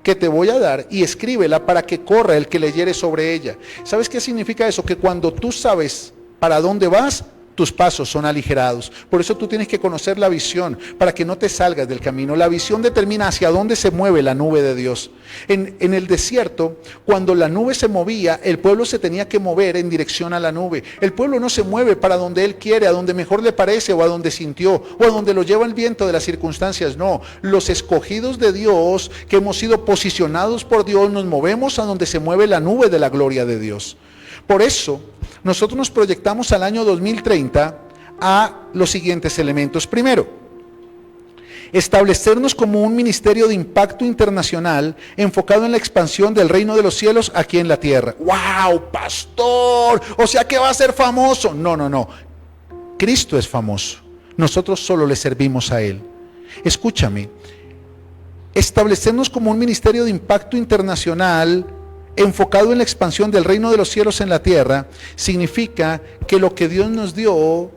que te voy a dar y escríbela para que corra el que leyere sobre ella. ¿Sabes qué significa eso? Que cuando tú sabes para dónde vas, tus pasos son aligerados. Por eso tú tienes que conocer la visión, para que no te salgas del camino. La visión determina hacia dónde se mueve la nube de Dios. En el desierto, cuando la nube se movía, el pueblo se tenía que mover en dirección a la nube. El pueblo no se mueve para donde él quiere, a donde mejor le parece, o a donde sintió, o a donde lo lleva el viento de las circunstancias. No, los escogidos de Dios, que hemos sido posicionados por Dios, nos movemos a donde se mueve la nube de la gloria de Dios. Por eso, nosotros nos proyectamos al año 2030 a los siguientes elementos. Primero, establecernos como un ministerio de impacto internacional enfocado en la expansión del reino de los cielos aquí en la tierra. ¡Wow, pastor! O sea que va a ser famoso. No, no, no. Cristo es famoso. Nosotros solo le servimos a Él. Escúchame. Establecernos como un ministerio de impacto internacional enfocado en la expansión del reino de los cielos en la tierra significa que lo que Dios nos dio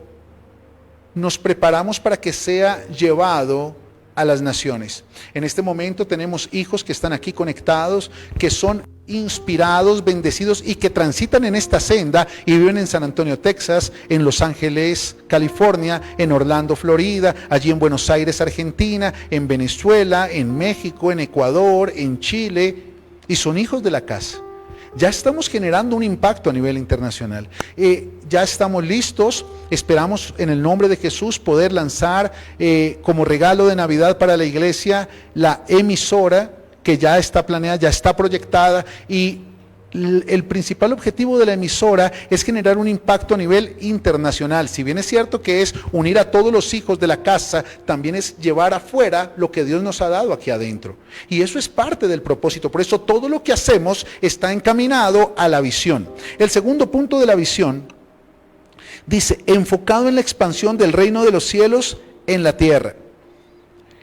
nos preparamos para que sea llevado a las naciones. En este momento tenemos hijos que están aquí conectados, que son inspirados, bendecidos y que transitan en esta senda y viven en San Antonio, Texas, en Los Ángeles, California, en Orlando, Florida, allí en Buenos Aires, Argentina, en Venezuela, en México, en Ecuador, en Chile, y son hijos de la casa. Ya estamos generando un impacto a nivel internacional. Ya estamos listos, esperamos en el nombre de Jesús poder lanzar como regalo de Navidad para la iglesia la emisora que ya está planeada, ya está proyectada, y el principal objetivo de la emisora es generar un impacto a nivel internacional. Si bien es cierto que es unir a todos los hijos de la casa, también es llevar afuera lo que Dios nos ha dado aquí adentro. Y eso es parte del propósito. Por eso todo lo que hacemos está encaminado a la visión. El segundo punto de la visión dice, enfocado en la expansión del reino de los cielos en la tierra.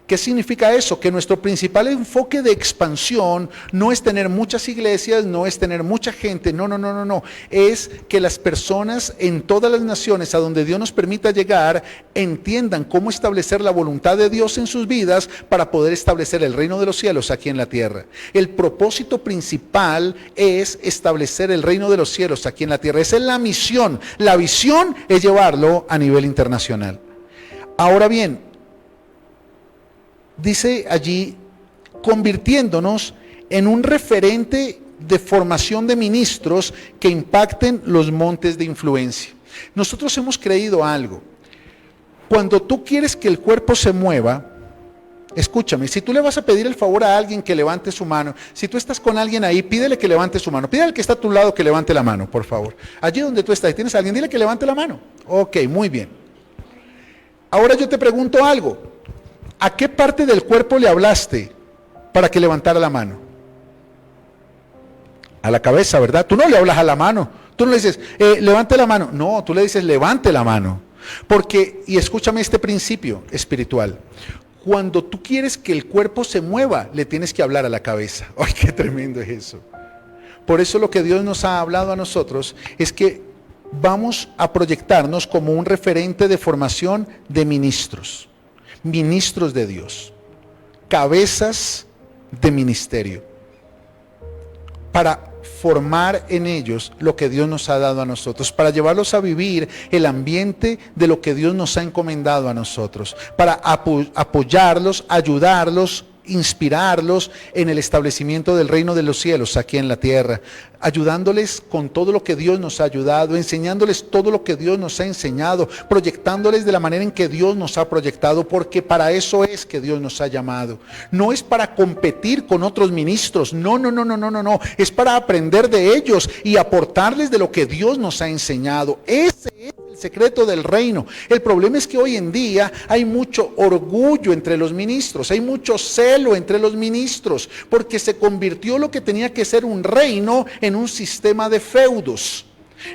¿Qué significa eso? Que nuestro principal enfoque de expansión no es tener muchas iglesias, no es tener mucha gente, no. Es que las personas en todas las naciones a donde Dios nos permita llegar entiendan cómo establecer la voluntad de Dios en sus vidas para poder establecer el reino de los cielos aquí en la tierra. El propósito principal es establecer el reino de los cielos aquí en la tierra. Esa es la misión. La visión es llevarlo a nivel internacional. Ahora bien, dice allí, convirtiéndonos en un referente de formación de ministros que impacten los montes de influencia. Nosotros hemos creído algo. Cuando tú quieres que el cuerpo se mueva, escúchame, si tú le vas a pedir el favor a alguien que levante su mano, si tú estás con alguien ahí, pídele que levante su mano. Pídele al que está a tu lado que levante la mano, por favor. Allí donde tú estás, ¿tienes a alguien? Dile que levante la mano. Ok, muy bien. Ahora yo te pregunto algo. ¿A qué parte del cuerpo le hablaste para que levantara la mano? A la cabeza, ¿verdad? Tú no le hablas a la mano. Tú no le dices, levante la mano. No, tú le dices, levante la mano. Porque, y escúchame este principio espiritual, cuando tú quieres que el cuerpo se mueva, le tienes que hablar a la cabeza. ¡Ay, qué tremendo es eso! Por eso lo que Dios nos ha hablado a nosotros es que vamos a proyectarnos como un referente de formación de ministros. Ministros de Dios, cabezas de ministerio, para formar en ellos lo que Dios nos ha dado a nosotros, para llevarlos a vivir el ambiente de lo que Dios nos ha encomendado a nosotros, para apoyarlos, ayudarlos, inspirarlos en el establecimiento del reino de los cielos aquí en la tierra, ayudándoles con todo lo que Dios nos ha ayudado, enseñándoles todo lo que Dios nos ha enseñado, proyectándoles de la manera en que Dios nos ha proyectado, porque para eso es que Dios nos ha llamado. No es para competir con otros ministros, no, es para aprender de ellos y aportarles de lo que Dios nos ha enseñado. Ese es el secreto del reino. El problema es que hoy en día hay mucho orgullo entre los ministros, hay mucho celo entre los ministros, porque se convirtió lo que tenía que ser un reino en un sistema de feudos.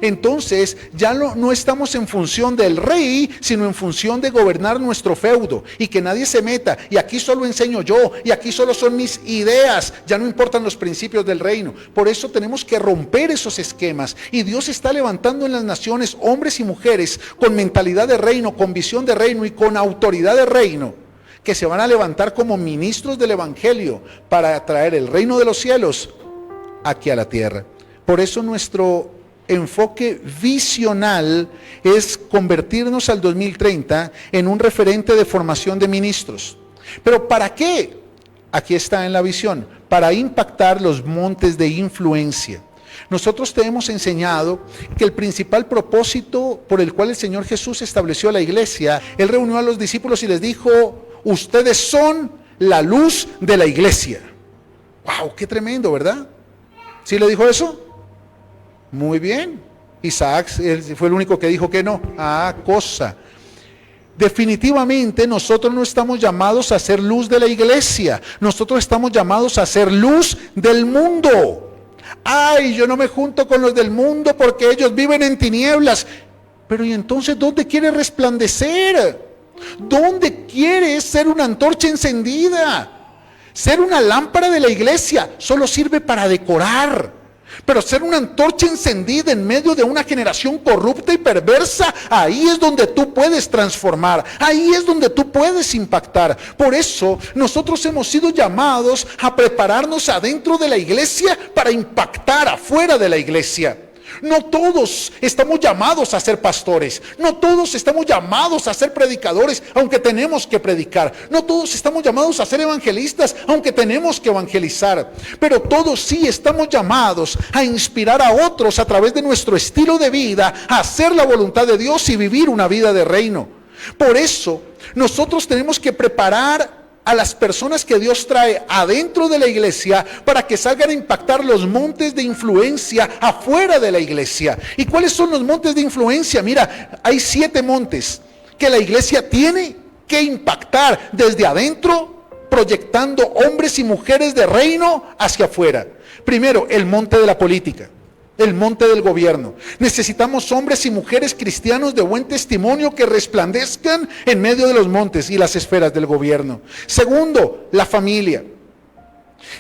Entonces ya no estamos en función del rey, sino en función de gobernar nuestro feudo y que nadie se meta, y aquí solo enseño yo, y aquí solo son mis ideas, ya no importan los principios del reino. Por eso tenemos que romper esos esquemas, y Dios está levantando en las naciones hombres y mujeres con mentalidad de reino, con visión de reino y con autoridad de reino, que se van a levantar como ministros del evangelio para traer el reino de los cielos aquí a la tierra. Por eso nuestro enfoque visional es convertirnos al 2030 en un referente de formación de ministros. ¿Pero para qué? Aquí está en la visión: para impactar los montes de influencia. Nosotros te hemos enseñado que el principal propósito por el cual el Señor Jesús estableció la iglesia, Él reunió a los discípulos y les dijo: ustedes son la luz de la iglesia. ¡Wow! ¡Qué tremendo!, ¿verdad? ¿Sí le dijo eso? Muy bien. Isaac él fue el único que dijo que no. Cosa. Definitivamente nosotros no estamos llamados a ser luz de la iglesia, nosotros estamos llamados a ser luz del mundo. Ay, yo no me junto con los del mundo porque ellos viven en tinieblas. Pero ¿y entonces dónde quieres resplandecer? ¿Dónde quieres ser una antorcha encendida? Ser una lámpara de la iglesia solo sirve para decorar. Pero ser una antorcha encendida en medio de una generación corrupta y perversa, ahí es donde tú puedes transformar, ahí es donde tú puedes impactar. Por eso nosotros hemos sido llamados a prepararnos adentro de la iglesia para impactar afuera de la iglesia. No todos estamos llamados a ser pastores, no todos estamos llamados a ser predicadores, aunque tenemos que predicar. No todos estamos llamados a ser evangelistas, aunque tenemos que evangelizar. Pero todos sí estamos llamados a inspirar a otros a través de nuestro estilo de vida, a hacer la voluntad de Dios y vivir una vida de reino. Por eso nosotros tenemos que preparar a las personas que Dios trae adentro de la iglesia para que salgan a impactar los montes de influencia afuera de la iglesia. ¿Y cuáles son los montes de influencia? Mira, hay 7 montes que la iglesia tiene que impactar desde adentro, proyectando hombres y mujeres de reino hacia afuera. Primero, el monte de la política. El monte del gobierno. Necesitamos hombres y mujeres cristianos de buen testimonio que resplandezcan en medio de los montes y las esferas del gobierno. Segundo, la familia.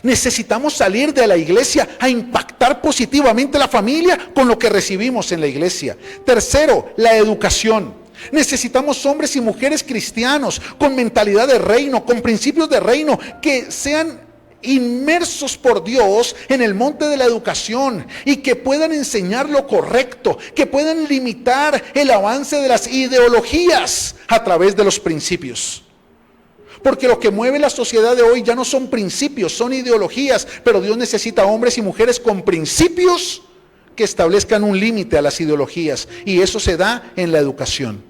Necesitamos salir de la iglesia a impactar positivamente la familia con lo que recibimos en la iglesia. Tercero, la educación. Necesitamos hombres y mujeres cristianos con mentalidad de reino, con principios de reino, que sean inmersos por Dios en el monte de la educación y que puedan enseñar lo correcto, que puedan limitar el avance de las ideologías a través de los principios. Porque lo que mueve la sociedad de hoy ya no son principios, son ideologías, pero Dios necesita hombres y mujeres con principios que establezcan un límite a las ideologías, y eso se da en la educación.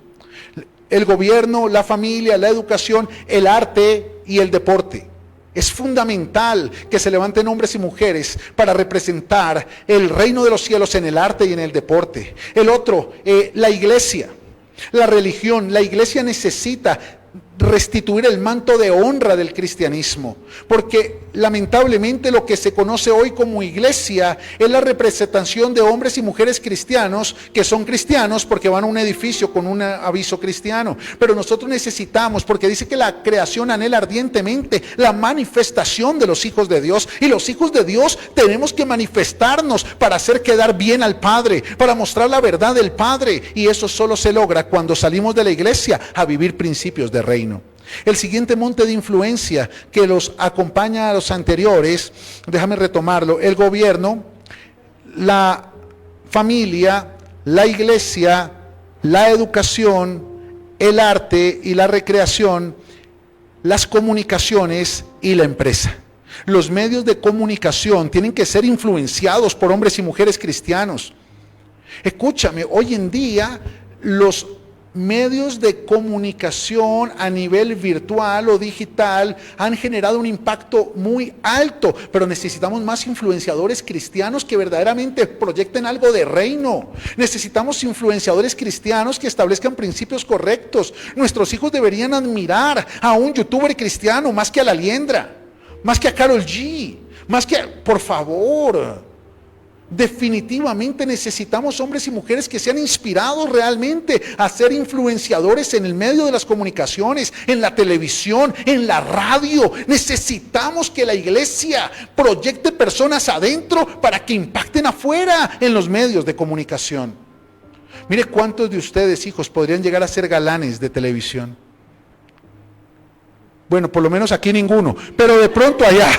El gobierno, la familia, la educación, el arte y el deporte. Es fundamental que se levanten hombres y mujeres para representar el reino de los cielos en el arte y en el deporte. El otro, la iglesia, la religión. La iglesia necesita restituir el manto de honra del cristianismo, porque lamentablemente lo que se conoce hoy como iglesia es la representación de hombres y mujeres cristianos que son cristianos porque van a un edificio con un aviso cristiano. Pero nosotros necesitamos, porque dice que la creación anhela ardientemente la manifestación de los hijos de Dios, y los hijos de Dios tenemos que manifestarnos para hacer quedar bien al Padre, para mostrar la verdad del Padre, y eso solo se logra cuando salimos de la iglesia a vivir principios de reino. El siguiente monte de influencia que los acompaña a los anteriores, déjame retomarlo: el gobierno, la familia, la iglesia, la educación, el arte y la recreación, las comunicaciones y la empresa. Los medios de comunicación tienen que ser influenciados por hombres y mujeres cristianos. Escúchame, hoy en día los medios de comunicación a nivel virtual o digital han generado un impacto muy alto, pero necesitamos más influenciadores cristianos que verdaderamente proyecten algo de reino. Necesitamos influenciadores cristianos que establezcan principios correctos. Nuestros hijos deberían admirar a un youtuber cristiano más que a la Liendra, más que a Karol G, más que por favor. Definitivamente necesitamos hombres y mujeres que sean inspirados realmente a ser influenciadores en el medio de las comunicaciones, en la televisión, en la radio. Necesitamos que la iglesia proyecte personas adentro para que impacten afuera en los medios de comunicación. Mire cuántos de ustedes, hijos, podrían llegar a ser galanes de televisión. Bueno, por lo menos aquí ninguno, pero de pronto allá.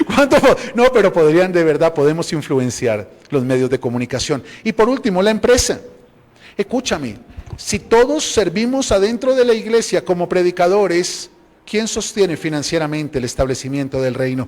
¿Cuánto? No, pero podrían, de verdad, podemos influenciar los medios de comunicación. Y por último, la empresa. Escúchame, si todos servimos adentro de la iglesia como predicadores, ¿Quién sostiene financieramente el establecimiento del reino?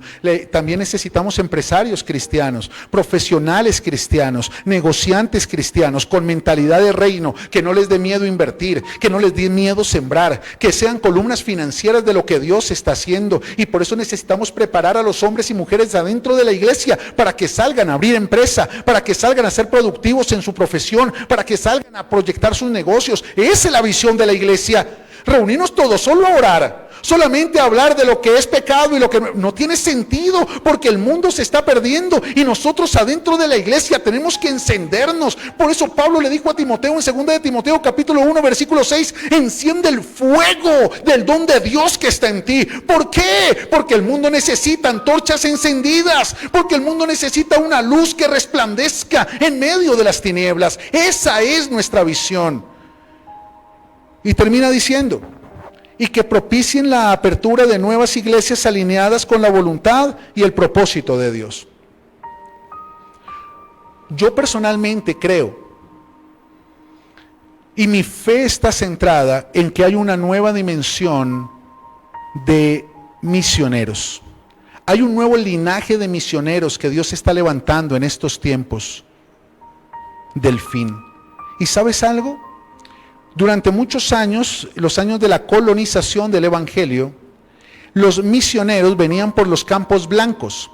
También necesitamos empresarios cristianos, profesionales cristianos, negociantes cristianos con mentalidad de reino, que no les dé miedo invertir, que no les dé miedo sembrar, que sean columnas financieras de lo que Dios está haciendo. Y por eso necesitamos preparar a los hombres y mujeres adentro de la iglesia para que salgan a abrir empresa, para que salgan a ser productivos en su profesión, para que salgan a proyectar sus negocios. Esa es la visión de la iglesia. Reunirnos todos solo a orar, solamente a hablar de lo que es pecado y lo que no tiene sentido, porque el mundo se está perdiendo y nosotros adentro de la iglesia tenemos que encendernos. Por eso Pablo le dijo a Timoteo en 2 de Timoteo capítulo 1 versículo 6: enciende el fuego del don de Dios que está en ti. ¿Por qué? Porque el mundo necesita antorchas encendidas, porque el mundo necesita una luz que resplandezca en medio de las tinieblas. Esa es nuestra visión. Y termina diciendo: y que propicien la apertura de nuevas iglesias alineadas con la voluntad y el propósito de Dios. Yo personalmente creo, y mi fe está centrada en que hay una nueva dimensión de misioneros. Hay un nuevo linaje de misioneros que Dios está levantando en estos tiempos del fin. ¿Y sabes algo? Durante muchos años, los años de la colonización del evangelio, los misioneros venían por los campos blancos,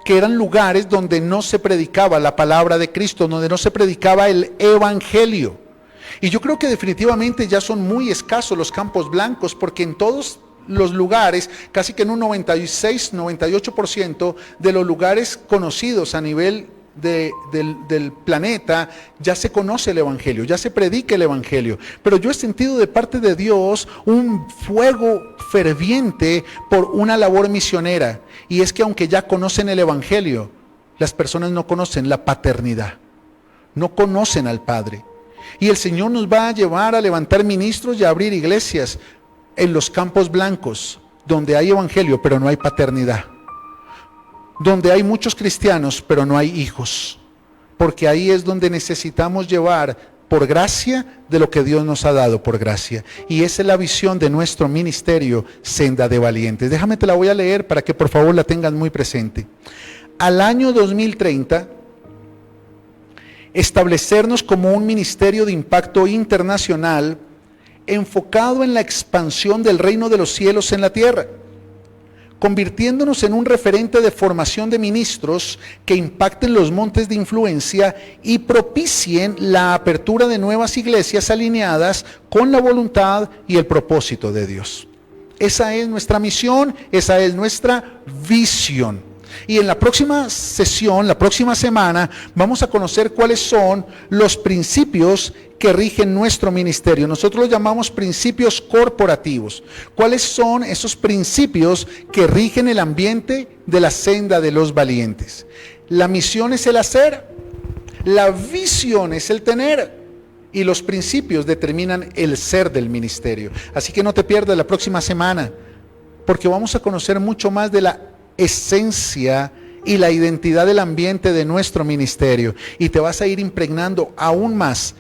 que eran lugares donde no se predicaba la palabra de Cristo, donde no se predicaba el evangelio. Y yo creo que definitivamente ya son muy escasos los campos blancos, porque en todos los lugares, casi que en un 96-98% de los lugares conocidos a nivel del planeta, ya se conoce el evangelio, ya se predica el evangelio. Pero yo he sentido de parte de Dios un fuego ferviente por una labor misionera, y es que aunque ya conocen el evangelio, las personas no conocen la paternidad, no conocen al Padre. Y el Señor nos va a llevar a levantar ministros y a abrir iglesias en los campos blancos, donde hay evangelio pero no hay paternidad, donde hay muchos cristianos pero no hay hijos, porque ahí es donde necesitamos llevar por gracia de lo que Dios nos ha dado por gracia. Y esa es la visión de nuestro ministerio Senda de Valientes. Déjame, te la voy a leer para que por favor la tengas muy presente. Al año 2030, establecernos como un ministerio de impacto internacional enfocado en la expansión del reino de los cielos en la tierra, convirtiéndonos en un referente de formación de ministros que impacten los montes de influencia y propicien la apertura de nuevas iglesias alineadas con la voluntad y el propósito de Dios. Esa es nuestra misión, esa es nuestra visión. Y en la próxima sesión, la próxima semana, vamos a conocer cuáles son los principios que rigen nuestro ministerio. Nosotros los llamamos principios corporativos. ¿Cuáles son esos principios que rigen el ambiente de la senda de los valientes? La misión es el hacer, la visión es el tener, y los principios determinan el ser del ministerio. Así que no te pierdas la próxima semana, porque vamos a conocer mucho más de la esencia y la identidad del ambiente de nuestro ministerio, y te vas a ir impregnando aún más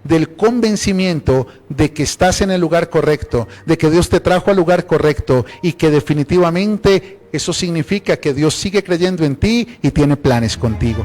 del convencimiento de que estás en el lugar correcto, de que Dios te trajo al lugar correcto, y que definitivamente eso significa que Dios sigue creyendo en ti y tiene planes contigo.